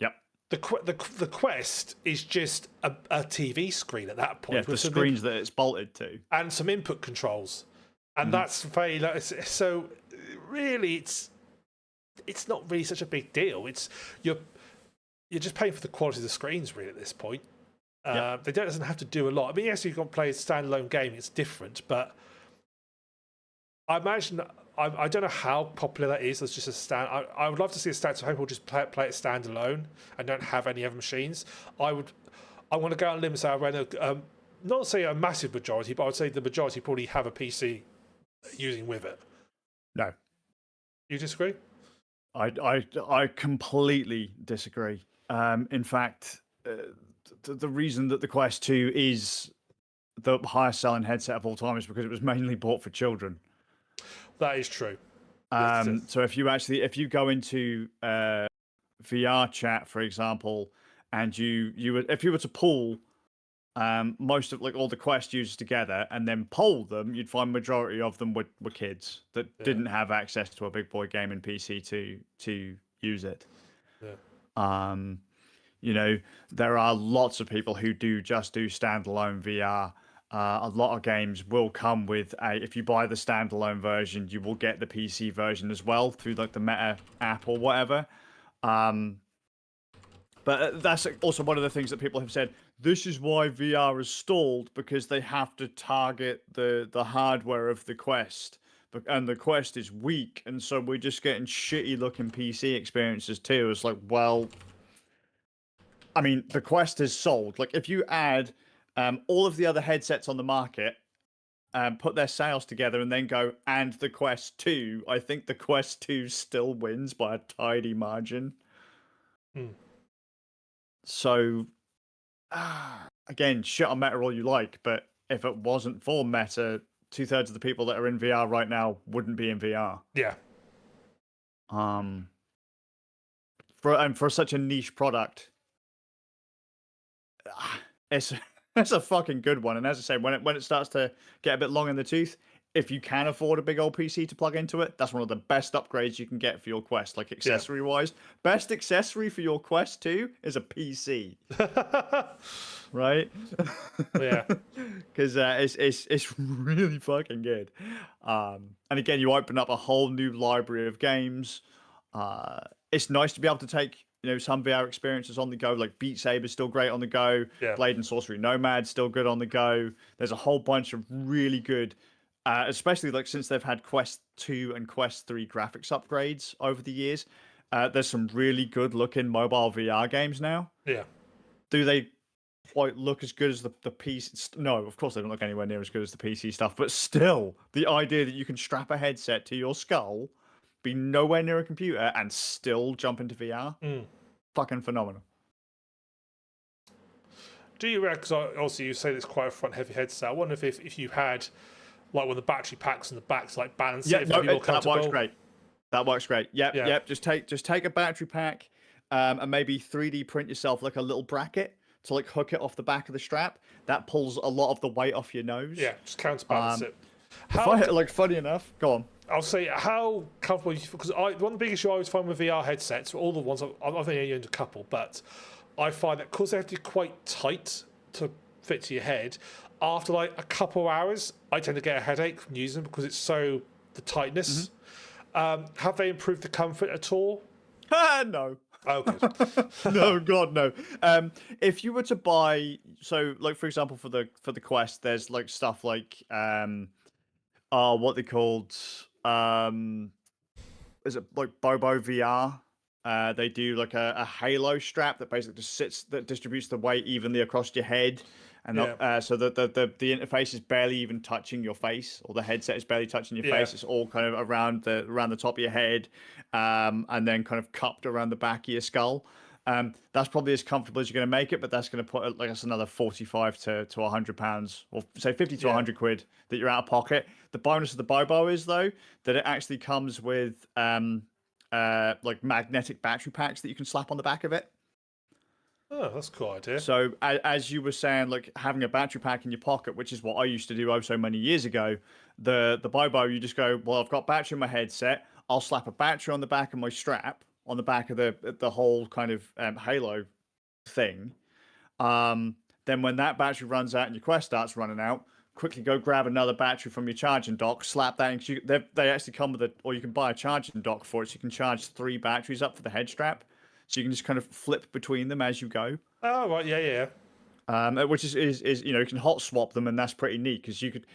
Yep. The Quest is just a TV screen at that point. Yeah, the screens that it's bolted to. And some input controls. And that's very... So, really, it's not really such a big deal. You're just paying for the quality of the screens, really, at this point. They doesn't have to do a lot. I mean, yes, you've got to play a standalone game, it's different, but I imagine... I don't know how popular that is. That's just a stand. I would love to see a stand so people just play it standalone and don't have any other machines. I want to go on a limb and say I ran not say a massive majority, but I would say the majority probably have a PC using with it. No. You disagree? I completely disagree. In fact, the reason that the Quest 2 is the highest selling headset of all time is because it was mainly bought for children. That is true. So if you go into VR chat, for example, and if you were to pull most of all the Quest users together and then poll them, you'd find majority of them were kids that didn't have access to a big boy gaming PC to use it. Yeah. You know, there are lots of people who just do standalone VR. A lot of games will come with if you buy the standalone version, you will get the PC version as well through like the Meta app or whatever. But that's also one of the things that people have said. This is why VR is stalled, because they have to target the hardware of the Quest, and the Quest is weak, and so we're just getting shitty looking PC experiences too. It's like, well, I mean, the Quest is sold. Like if you add all of the other headsets on the market put their sales together and then go, and the Quest 2, I think the Quest 2 still wins by a tidy margin. So, again, shit on Meta all you like, but if it wasn't for Meta, 2/3 of the people that are in VR right now wouldn't be in VR. Yeah. For such a niche product, it's a fucking good one. And as I say, when it starts to get a bit long in the tooth, if you can afford a big old PC to plug into it, that's one of the best upgrades you can get for your Quest, like accessory wise. Best accessory for your Quest 2 is a PC. Right? Yeah. Because it's really fucking good. And again, you open up a whole new library of games. It's nice to be able to take some VR experiences on the go. Like Beat Saber's still great on the go. Yeah. Blade and Sorcery Nomad still good on the go. There's a whole bunch of really good, especially like since they've had Quest 2 and Quest 3 graphics upgrades over the years. There's some really good looking mobile VR games now. Yeah. Do they quite look as good as the PC? No, of course they don't look anywhere near as good as the PC stuff. But still, the idea that you can strap a headset to your skull, be nowhere near a computer, and still jump into VR, fucking phenomenal. Do you reckon? Because also you say it's quite a front-heavy headset. I wonder if you had like one of the battery packs in the back to like balance it. That works great. That works great. Yep. Just take a battery pack, and maybe 3D print yourself like a little bracket to like hook it off the back of the strap. That pulls a lot of the weight off your nose. Yeah, just counterbalance it. Funny enough, go on. I'll say how comfortable you because one of the big issue I always find with VR headsets, all the ones I've only owned a couple, but I find that because they have to be quite tight to fit to your head, after like a couple of hours, I tend to get a headache from using them because it's so the tightness. Have they improved the comfort at all? No. Oh, good. No, God, no. If you were to buy, so like for example, for the Quest, there's like stuff like what they called is it like Bobo VR? They do like a halo strap that basically just that distributes the weight evenly across your head, and so the interface is barely even touching your face, or the headset is barely touching your face. It's all kind of around the top of your head, and then kind of cupped around the back of your skull. That's probably as comfortable as you're going to make it, but that's going to put like that's another 45 to 100 pounds, or say 50 to 100 quid that you're out of pocket. The bonus of the Bobo is though that it actually comes with like magnetic battery packs that you can slap on the back of it. Oh, that's a cool idea. So as you were saying, like having a battery pack in your pocket, which is what I used to do so many years ago, the Bobo, you just go, well, I've got battery in my headset. I'll slap a battery on the back of my strap, on the back of the whole kind of halo thing. Then when that battery runs out and your Quest starts running out, quickly go grab another battery from your charging dock, slap that in. They actually come with or you can buy a charging dock for it, so you can charge 3 batteries up for the head strap. So you can just kind of flip between them as you go. Oh, right, yeah. Which is you can hot swap them, and that's pretty neat because you could.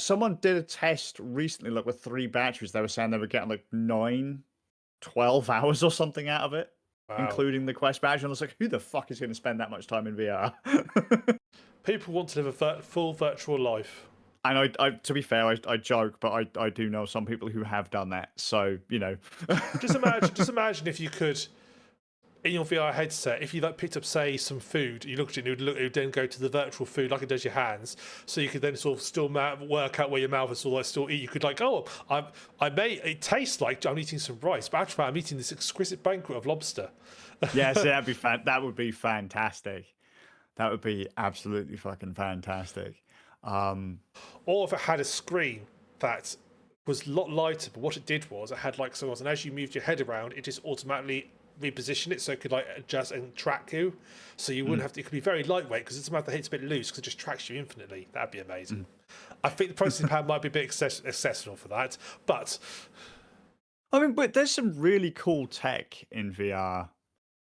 Someone did a test recently, like with 3 batteries. They were saying they were getting like 12 hours or something out of it, including the Quest battery. And I was like, who the fuck is going to spend that much time in VR? People want to live a full virtual life. And I to be fair, I joke, but I do know some people who have done that. So just imagine if you could, in your VR headset, if you like picked up say some food, you looked at it, it would then go to the virtual food like it does your hands, so you could then sort of still work out where your mouth is, all like still eat. You could like, it tastes like I'm eating some rice, but actually I'm eating this exquisite banquet of lobster. Yes, that would be fantastic. That would be absolutely fucking fantastic. Or if it had a screen that was a lot lighter, but what it did was it had like someone, and as you moved your head around, it just automatically reposition it so it could like adjust and track you, so you wouldn't have to. It could be very lightweight because it's about the hit's a bit loose because it just tracks you infinitely. That'd be amazing. I think the processing power might be a bit excessive for that, but I mean, but there's some really cool tech in VR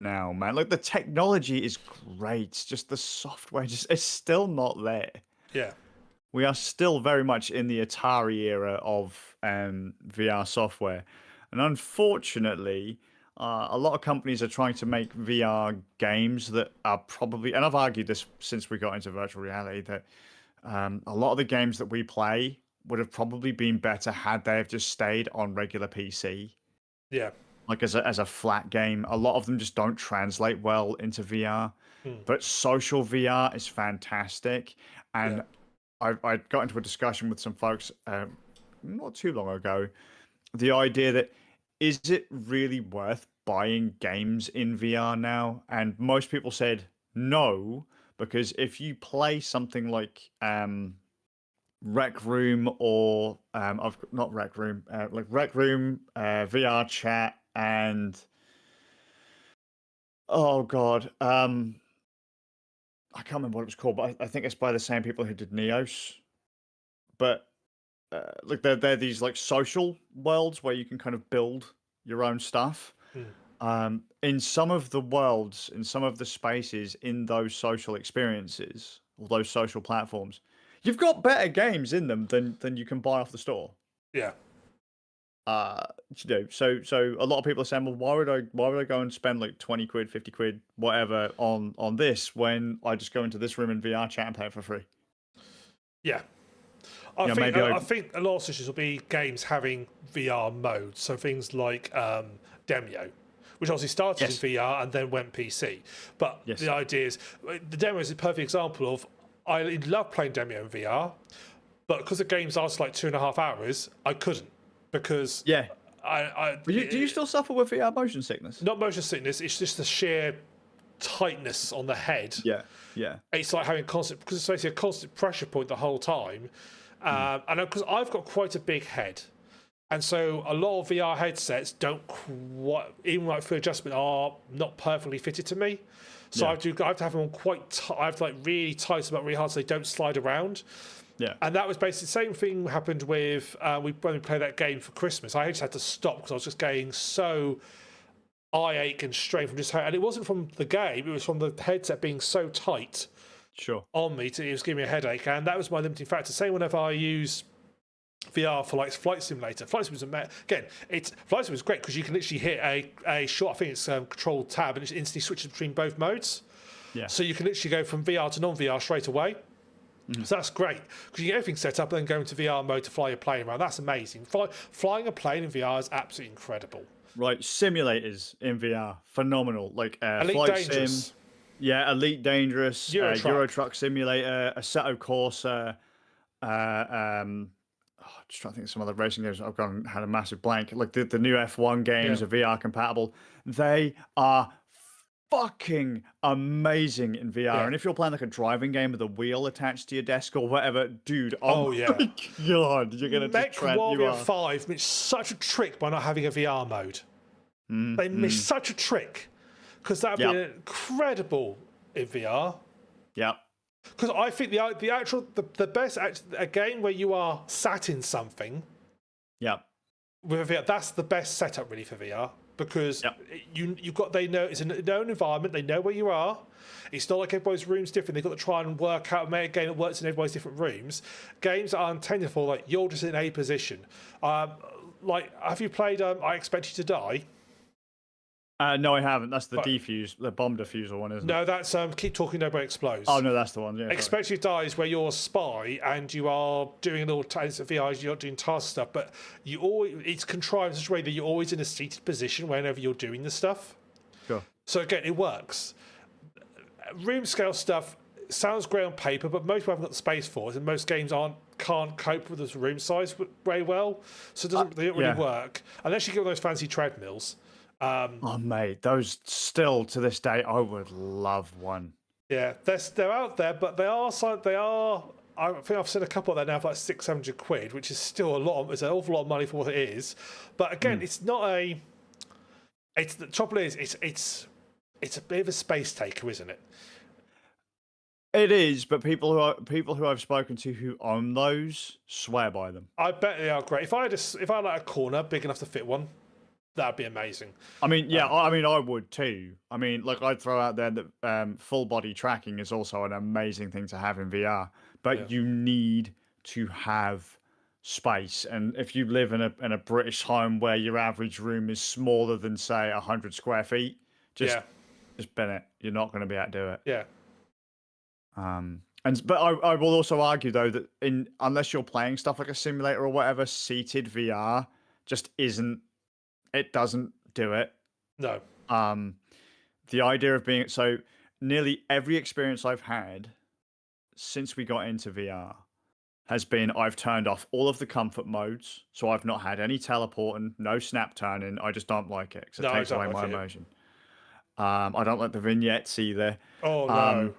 now, man. Like the technology is great, just the software it's still not there. Yeah, we are still very much in the Atari era of VR software, and unfortunately a lot of companies are trying to make VR games that are probably, and I've argued this since we got into virtual reality, that A lot of the games that we play would have probably been better had they have just stayed on regular PC, Yeah. like as a flat game. A lot of them just don't translate well into VR, Mm. but social VR is fantastic. Yeah. And I got into a discussion with some folks not too long ago. The idea that is it really worth buying games in VR now? And most people said no, because if you play something like Rec Room or not Rec Room, like Rec Room, VR Chat, and oh god, I can't remember what it was called, but I think it's by the same people who did Neos. But like they're these like social worlds where you can kind of build your own stuff. Mm. In some of the worlds, in some of the spaces, in those social experiences or those social platforms, you've got better games in them than you can buy off the store. Yeah. So a lot of people are saying, well, why would I go and spend like 20 quid, 50 quid, whatever on this when I just go into this room in VR chat and pay it for free? Yeah. I Yeah, think maybe I think a lot of issues will be games having VR modes. So things like Demio, which obviously started Yes. in VR and then went PC. But Yes. the idea is the Demio is a perfect example of I love playing Demio in VR, but because the games lasted like 2.5 hours, I couldn't because Yeah. do Do you still suffer with VR motion sickness? not motion sickness. It's just the sheer tightness on the head. Yeah. Yeah. It's like having constant because it's basically a constant pressure point the whole time. And because I've got quite a big head, and so a lot of VR headsets don't quite, even like for adjustment, are not perfectly fitted to me. So Yeah. I have to have them on quite. I have to like really tight them up really hard so they don't slide around. Yeah. And that was basically the same thing happened with when we played that game for Christmas. I just had to stop because I was just getting so eye ache and strain from just and it wasn't from the game; it was from the headset being so tight Sure. on me. It was giving me a headache, and that was my limiting factor. Same whenever I use VR for like Flight Simulator. Flight Simulator again, Flight Simulator is great because you can literally hit a short. I think it's Control Tab, and it instantly switches between both modes. Yeah. So you can literally go from VR to non-VR straight away. So that's great because you get everything set up and then go into VR mode to fly your plane around. That's amazing. Flying a plane in VR is absolutely incredible. Right. Simulators in VR, phenomenal. Like Elite Flight Dangerous. Sim. Yeah, Elite Dangerous, Euro Truck Simulator, Assetto Corsa, just trying to think of some other racing games. I've gone had a massive blank. Like the new F1 games Yeah. are VR compatible. They are fucking amazing in VR. Yeah. And if you're playing like a driving game with a wheel attached to your desk or whatever, dude, oh yeah. my god, you're gonna Mech just trend. You Warrior are. 5 missed such a trick by not having a VR mode. They missed such a trick because that would be incredible in VR. Yeah. Because I think the best a game where you are sat in something Yeah. with a VR, that's the best setup really for VR because Yep. you've got they know it's a known environment, they know where you are. It's not like everybody's room's different. They've got to try and work out make a game that works in everybody's different rooms. Games that are intended for like you're just in a position. Like have you played I Expect You to Die? No, I haven't. That's the the bomb diffuser one, isn't it? No, that's Keep Talking Nobody Explodes. Oh no, that's the one. Yeah. sorry. Expect You to Die is where you're a spy and you are doing a little VR, you're doing task stuff, but it's contrived in such a way that you're always in a seated position whenever you're doing the stuff. Sure. So again, it works. Room scale stuff sounds great on paper, but most people haven't got the space for it, and most games can't cope with this room size very well. So they don't really yeah. work unless you get those fancy treadmills. Oh mate, those still to this day, I would love one. Yeah, they're out there, but they are. I think I've seen a couple there now for like 600 quid, which is still a lot. It's an awful lot of money for what it is. But again, it's not a. It's the trouble is it's a bit of a space taker, isn't it? It is, but people who I've spoken to who own those swear by them. I bet they are great. If I had like a corner big enough to fit one, that'd be amazing. I mean, yeah, I would too. I mean, like I'd throw out there that full body tracking is also an amazing thing to have in VR, but you need to have space. And if you live in a British home where your average room is smaller than say 100 square feet, just bin it. You're not going to be able to do it. Yeah. But I will also argue though that unless you're playing stuff like a simulator or whatever, seated VR just isn't. It doesn't do it. No. Um, the idea of being so nearly every experience I've had since we got into VR has been I've turned off all of the comfort modes, so I've not had any teleporting, no snap turning. I just don't like it because it takes away my immersion. I don't like the vignettes either. Oh no.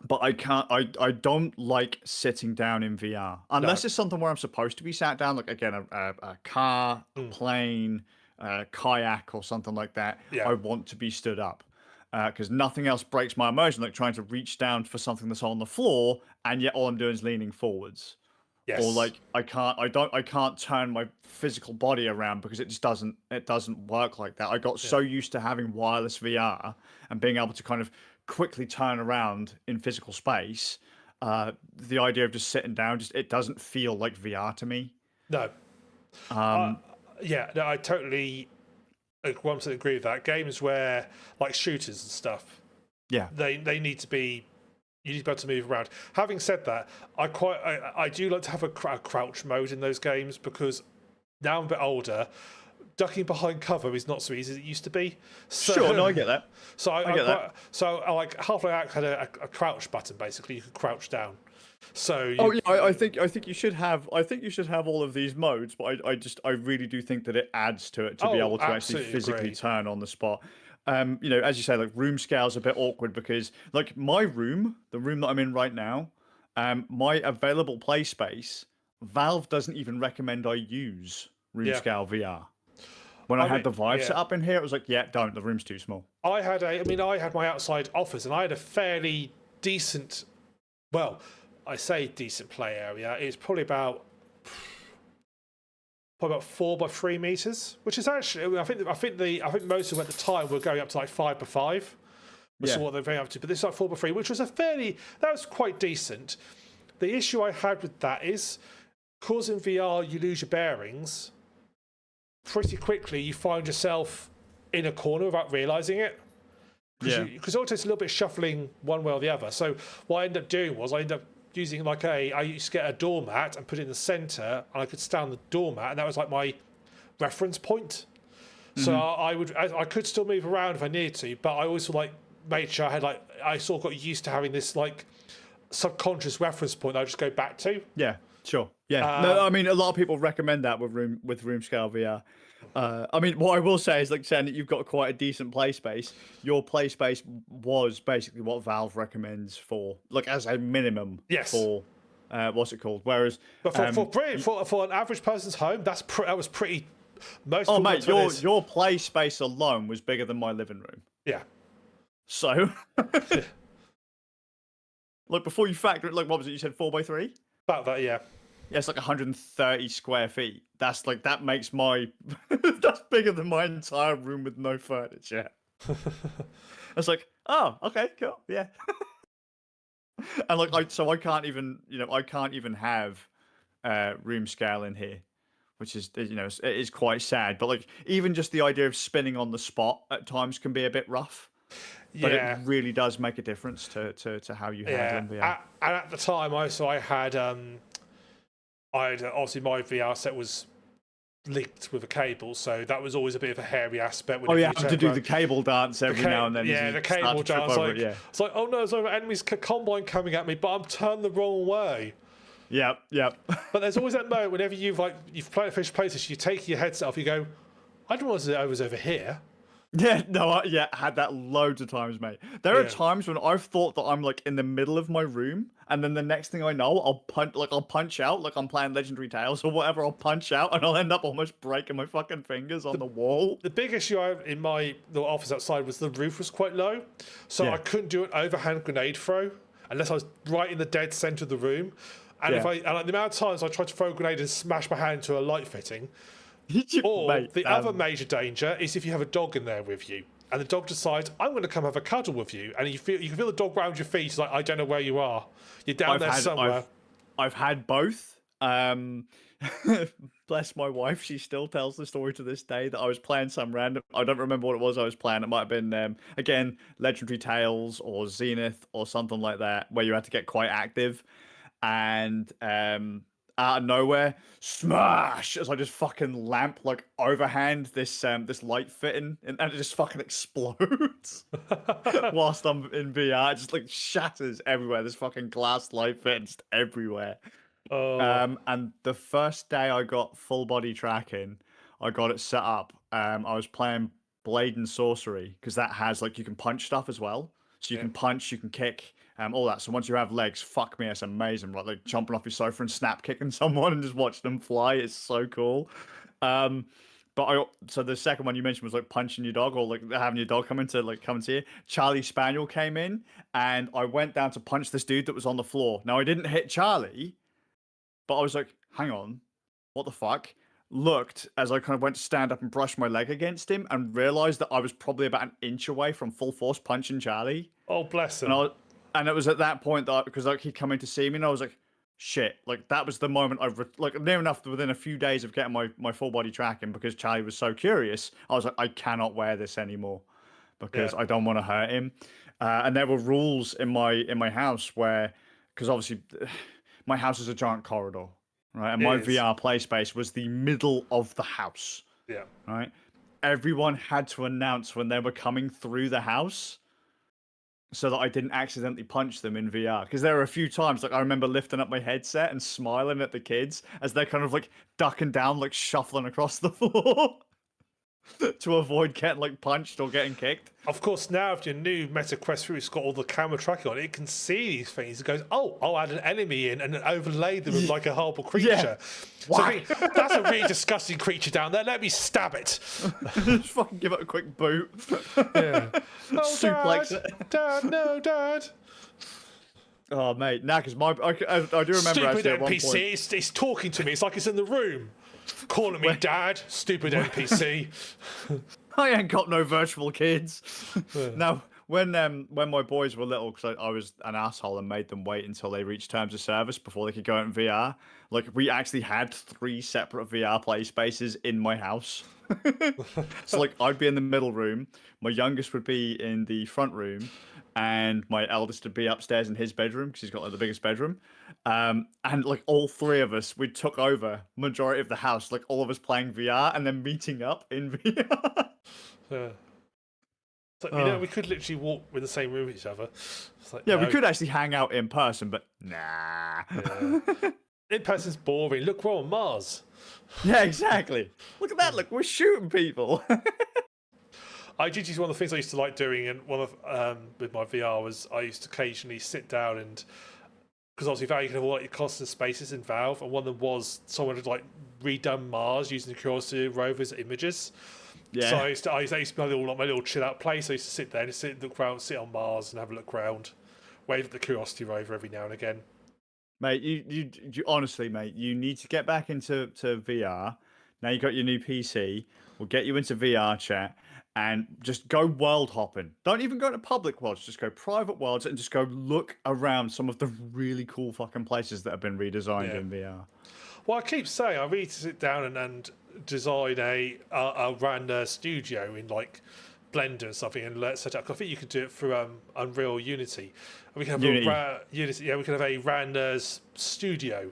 But I can't. I don't like sitting down in VR unless it's something where I'm supposed to be sat down. Like again, a car, a plane, a kayak, or something like that. Yeah. I want to be stood up because nothing else breaks my immersion like trying to reach down for something that's on the floor, and yet all I'm doing is leaning forwards. Yes. Or like I can't turn my physical body around because it just doesn't work like that. I got so used to having wireless VR and being able to kind of quickly turn around in physical space. The idea of just sitting down, it doesn't feel like VR to me. No. Yeah, no, I totally 100% agree with that. Games where, like shooters and stuff, they need to be. You need to be able to move around. Having said that, I do like to have a crouch mode in those games because now I'm a bit older. Ducking behind cover is not so easy as it used to be. So, sure, no, I get that. So I get that. So like Half-Life Alyx had a crouch button. Basically, you could crouch down. So I think you should have all of these modes, but I really do think that it adds to it to be able to actually physically turn on the spot. As you say, like room scale is a bit awkward because like my room, the room that I'm in right now, my available play space, Valve doesn't even recommend I use room scale VR. When I had the Vive set up in here, it was like, don't. The room's too small. I had my outside office, and I had a fairly decent, well, I say decent play area. It's probably about 4 by 3 meters, which is actually, I think most of them at the time were going up to like 5 by 5. That's what they're going up to. But this is like 4 by 3, which was that was quite decent. The issue I had with that is, because in VR you lose your bearings. Pretty quickly, you find yourself in a corner without realizing it. Because it all takes a little bit of shuffling one way or the other. So what I ended up doing was I ended up using I used to get a doormat and put it in the center, and I could stand on the doormat, and that was like my reference point. So I could still move around if I needed to, but I also made sure I sort of got used to having this subconscious reference point that I just go back to. Yeah. Sure. Yeah. No, I mean, a lot of people recommend that with room scale VR. I mean, what I will say is, saying that you've got quite a decent play space. Your play space was basically what Valve recommends for, as a minimum. Yes. For what's it called? Whereas, but for an average person's home, that was pretty. Most. Oh mate, your play space alone was bigger than my living room. Yeah. So. Before you factor it, what was it? You said 4 by 3. About that, yeah. Yeah, it's 130 square feet. That's that makes my that's bigger than my entire room with no furniture. It's oh, okay, cool, yeah. And I can't even have room scale in here, which is it is quite sad. But even just the idea of spinning on the spot at times can be a bit rough. But it really does make a difference to how you handle VR. And at the time, I had obviously my VR set was linked with a cable, so that was always a bit of a hairy aspect. You have to do the cable dance every now and then. Yeah, the cable dance. It's oh no, there's an enemy's combine coming at me, but I'm turned the wrong way. Yep. But there's always that moment whenever you've played a fish PlayStation, you take your headset off, you go, I don't know I was over here. Yeah, no, I had that loads of times, mate. There are times when I've thought that I'm in the middle of my room, and then the next thing I know, I'll punch out, I'm playing Legendary Tales or whatever. I'll punch out, and I'll end up almost breaking my fucking fingers on the wall. The big issue I have in my little office outside was the roof was quite low, so I couldn't do an overhand grenade throw unless I was right in the dead center of the room. And the amount of times I tried to throw a grenade and smash my hand into a light fitting. Or the other major danger is if you have a dog in there with you, and the dog decides, I'm going to come have a cuddle with you, and you can feel the dog round your feet. It's I don't know where you are. You're down there somewhere. I've had both. bless my wife, she still tells the story to this day that I was playing some random. I don't remember what it was I was playing. It might have been again Legendary Tales or Zenith or something like that, where you had to get quite active, and out of nowhere, smash! As I just fucking lamp like overhand this light fitting, and it just fucking explodes whilst I'm in VR. It just like shatters everywhere. This fucking glass light fitting just everywhere. Oh, And the first day I got full body tracking, I got it set up. I was playing Blade and Sorcery because that has like you can punch stuff as well. So you yeah. can punch, you can kick, all that. So once you have legs, fuck me, it's amazing. Right, like jumping off your sofa and snap kicking someone and just watch them fly. It's so cool. Um, so the second one you mentioned was like punching your dog or like having your dog come and see you. Charlie Spaniel came in and I went down to punch this dude that was on the floor. Now I didn't hit Charlie. But I was like, hang on, what the fuck? Looked as I kind of went to stand up and brush my leg against him and realized that I was probably about an inch away from full force punching Charlie. Oh, bless him. And it was at that point that, because like he'd come in to see me and I was like, shit, like that was the moment like near enough within a few days of getting my full body tracking because Charlie was so curious. I was like, I cannot wear this anymore because I don't want to hurt him. And there were rules in my house where, because obviously my house is a giant corridor, right? And my VR play space was the middle of the house. Yeah. Right? Everyone had to announce when they were coming through the house so that I didn't accidentally punch them in VR. Because there were a few times, like I remember lifting up my headset and smiling at the kids as they're kind of like ducking down, like shuffling across the floor to avoid getting like punched or getting kicked. Of course, now with your new Meta Quest 3, it's got all the camera tracking on it. It can see these things. It goes, oh, I'll add an enemy in and overlay them with like a horrible creature. Yeah. So I think, that's a really disgusting creature down there. Let me stab it. Just fucking give it a quick boot. Yeah. Oh, Suplex Dad. it. Dad, no, Dad. Oh, mate. Nah, because I do remember Stupid actually at one NPC. point. It's talking to me. It's like it's in the room. Calling me Dad. Stupid NPC. I ain't got no virtual kids. Now, when my boys were little, because I was an asshole and made them wait until they reached terms of service before they could go out in VR. Like we actually had 3 separate VR play spaces in my house. So like I'd be in the middle room, my youngest would be in the front room, and my eldest would be upstairs in his bedroom because he's got like the biggest bedroom. And like all 3 of us, we took over majority of the house, like all of us playing VR and then meeting up in VR. Yeah. So, you know, we could literally walk in the same room with each other. It's like, Yeah, no. we could actually hang out in person, but nah. Yeah. In person's boring. Look, we're on Mars. Yeah, exactly. Look at that. Look, we're shooting people. I did use one of the things I used to like doing, and one of with my VR was I used to occasionally sit down and, because obviously Valve you can have all like your constant spaces in Valve, and one of them was someone had like redone Mars using the Curiosity rover's images. Yeah. So I used to be my little chill out place. I used to sit there and sit, look around, sit on Mars and have a look around, wave at the Curiosity rover every now and again. Mate, you honestly, mate, you need to get back into VR. Now you got your new PC. We'll get you into VR chat and just go world hopping. Don't even go to public worlds. Just go private worlds and just go look around some of the really cool fucking places that have been redesigned in VR. Well, I keep saying I really need to sit down and design a random studio in like Blender and something and let set up. I think you could do it through Unreal Unity. We can have Unity. Yeah, we can have a Rander's studio.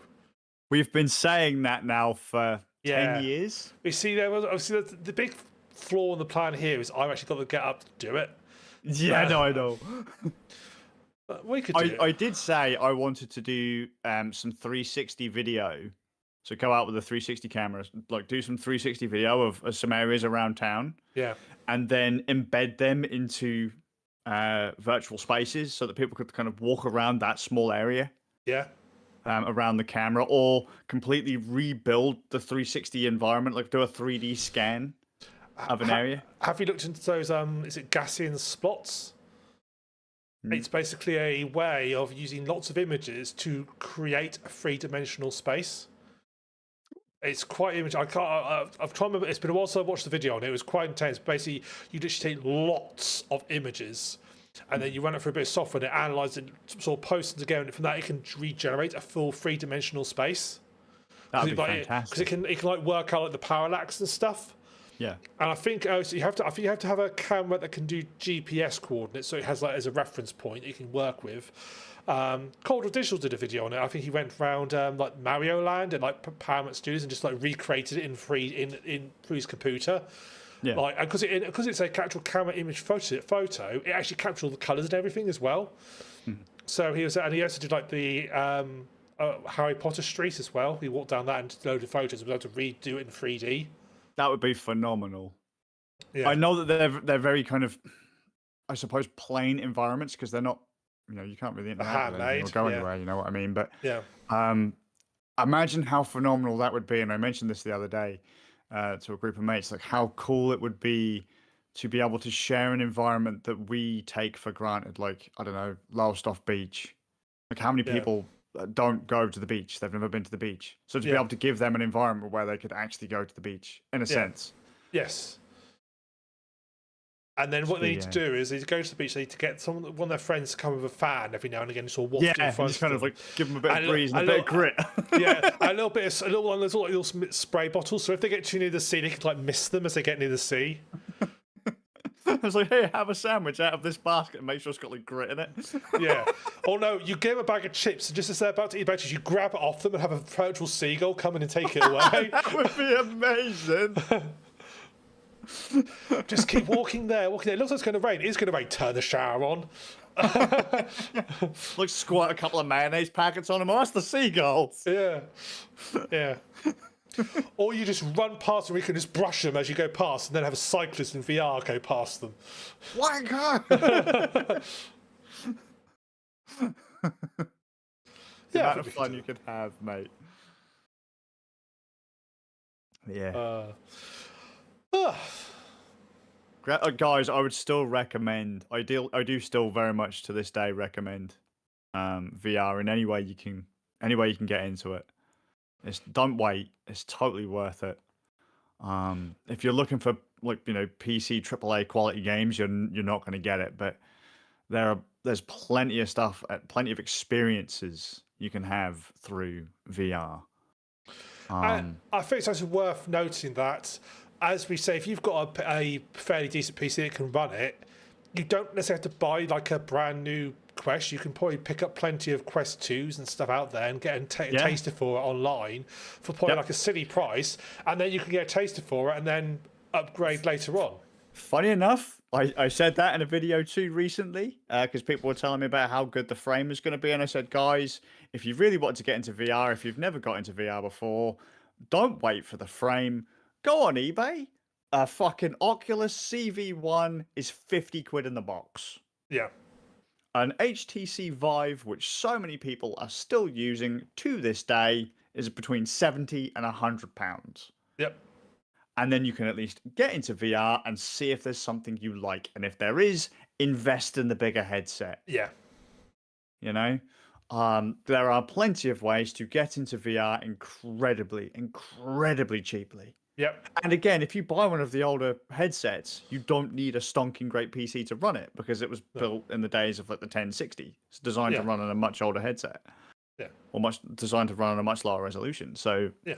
We've been saying that now for 10 years. We see there was obviously the big flaw in the plan here is I've actually got to get up to do it. Yeah, no, I know. But we could do it. I did say I wanted to do some 360 video. So go out with a 360 camera, like do some 360 video of some areas around town. Yeah. And then embed them into virtual spaces so that people could kind of walk around that small area. Yeah. Around the camera, or completely rebuild the 360 environment, like do a 3D scan of an area. Have you looked into those, is it Gaussian spots? It's basically a way of using lots of images to create a 3-dimensional space. It's quite image. I've tried to remember. It's been a while since I watched the video on it. It was quite intense. Basically, you literally take lots of images, and then you run it through a bit of software, and it analyzes it, sort of posts them together, and from that, it can regenerate a full 3-dimensional space. That'd be because fantastic. it can like work out like the parallax and stuff. Yeah. And I think so you have to. I think you have to have a camera that can do GPS coordinates, so it has like as a reference point you can work with. Cold Digital did a video on it. I think he went around like Mario Land and like Paramount Studios and just like recreated it in through his computer. Yeah. Like because it's a actual camera image photo, it actually captured all the colours and everything as well. So he also did like the Harry Potter street as well. He walked down that and loaded of photos and was able to redo it in 3D. That would be phenomenal. Yeah. I know that they're very kind of, I suppose, plain environments because they're not, you can't really interact with anything or go anywhere. You know what I mean? But yeah. Imagine how phenomenal that would be. And I mentioned this the other day to a group of mates, like how cool it would be to be able to share an environment that we take for granted. Like, I don't know, Lowestoft Beach. Like how many people don't go to the beach? They've never been to the beach. So to be able to give them an environment where they could actually go to the beach in a sense. Yes. And then what they need to do is they go to the beach. They need to get one of their friends to come with a fan every now and again, sort of walk in front just kind of like give them a bit of breeze and a bit of grit. A little bit, a little one. There's little spray bottles. So if they get too near the sea, they can like miss them as they get near the sea. I was like, hey, have a sandwich out of this basket and make sure it's got like grit in it. Yeah. Or no, you give them a bag of chips and just as they're about to eat bags, you grab it off them and have a virtual seagull come in and take it away. That would be amazing. Just keep walking there. It looks like it's going to rain. It is going to rain. Turn the shower on. Like squirt a couple of mayonnaise packets on them. Oh, that's the seagulls. Yeah. Yeah. Or you just run past and we can just brush them as you go past and then have a cyclist in VR go past them. Wanker! The amount of fun you could have, mate. Yeah. Guys, I would still recommend. I do still very much to this day recommend VR in any way you can get into it. Don't wait. It's totally worth it. If you're looking for like PC AAA quality games, you're not going to get it. But there's plenty of stuff, plenty of experiences you can have through VR. I think it's also worth noting that, as we say, if you've got a fairly decent PC that can run it, you don't necessarily have to buy like a brand new Quest. You can probably pick up plenty of Quest 2s and stuff out there and get a taster for it online for probably like a silly price, and then you can get a taster for it and then upgrade later on. Funny enough, I said that in a video too recently because people were telling me about how good the frame is going to be, and I said, guys, if you really want to get into VR, if you've never got into VR before, don't wait for the frame. Go on eBay. A fucking Oculus CV1 is 50 quid in the box. Yeah. An HTC Vive, which so many people are still using to this day, is between 70 and £100. Yep. And then you can at least get into VR and see if there's something you like. And if there is, invest in the bigger headset. Yeah. There are plenty of ways to get into VR incredibly cheaply. Yep. And again, if you buy one of the older headsets, you don't need a stonking great PC to run it because it was built in the days of like the 1060. It's designed to run on a much older headset. Yeah. Or designed to run on a much lower resolution. So yeah.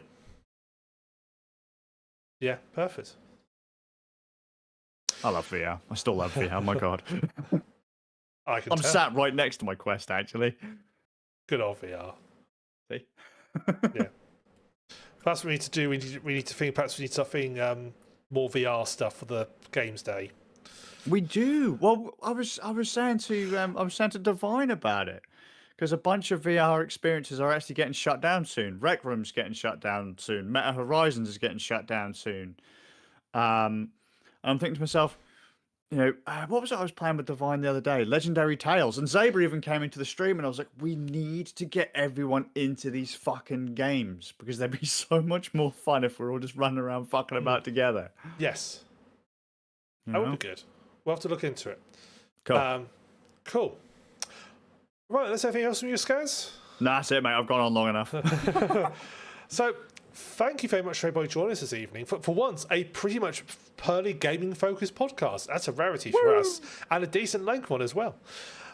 Yeah, perfect. I love VR. I still love VR. Oh my god. I'm sat right next to my Quest actually. Good old VR. See? Yeah. That's what we need to do. We need to think. Perhaps we need something more VR stuff for the games day. We do. Well, I was saying to Divine about it because a bunch of VR experiences are actually getting shut down soon. Rec Room's getting shut down soon. Meta Horizons is getting shut down soon. And I'm thinking to myself, what was it I was playing with Divine the other day? Legendary Tales. And Zaber even came into the stream and I was like, we need to get everyone into these fucking games because they'd be so much more fun if we're all just running around fucking about together. Yes. That would be good. We'll have to look into it. Cool. Cool. Right, let's have anything else from you, Skazz? Nah, that's it, mate. I've gone on long enough. So, thank you very much for everybody joining us this evening. For once, a pretty much purely gaming-focused podcast. That's a rarity for us, and a decent length one as well.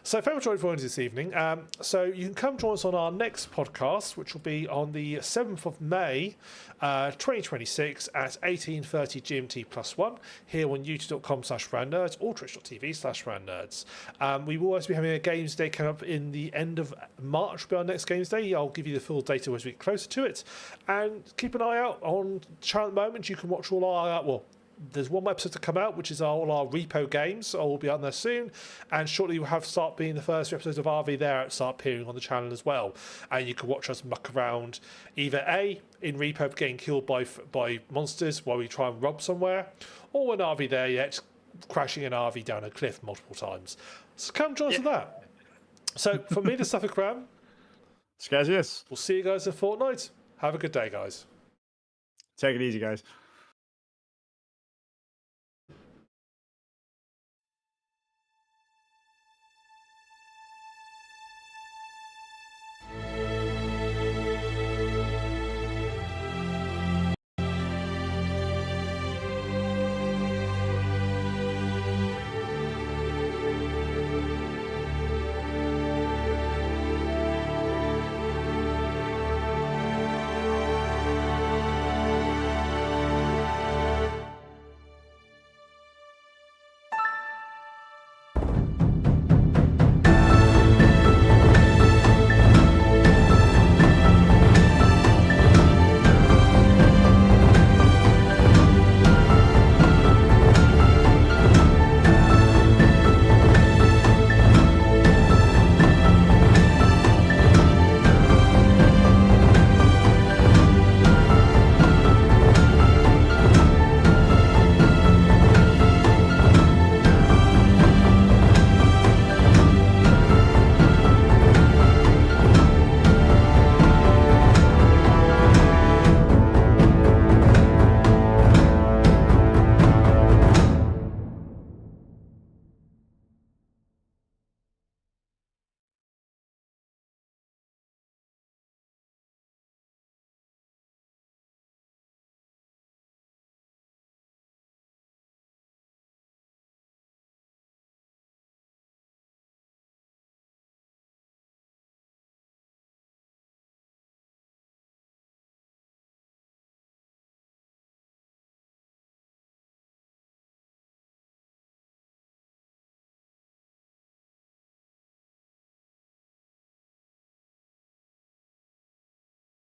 So thank you for joining us this evening. So you can come join us on our next podcast, which will be on the 7th of May, 2026 at 18:30 GMT +1 here on youtube.com/randnerds or twitch.tv/randnerds. We will also be having a games day coming up in the end of March, will be our next games day. I'll give you the full data as we get closer to it. And keep an eye out on the channel at the moment. You can watch all our, there's one episode to come out, which is all our repo games. So will be out there soon, and shortly we'll have start being the first few episodes of RV there start appearing on the channel as well. And you can watch us muck around either in repo getting killed by monsters while we try and rob somewhere, or when RV there yet crashing an RV down a cliff multiple times. So come join us for that. So from me, the Suffolk Ram. Skazz, yes. We'll see you guys in a fortnight. Have a good day, guys. Take it easy, guys.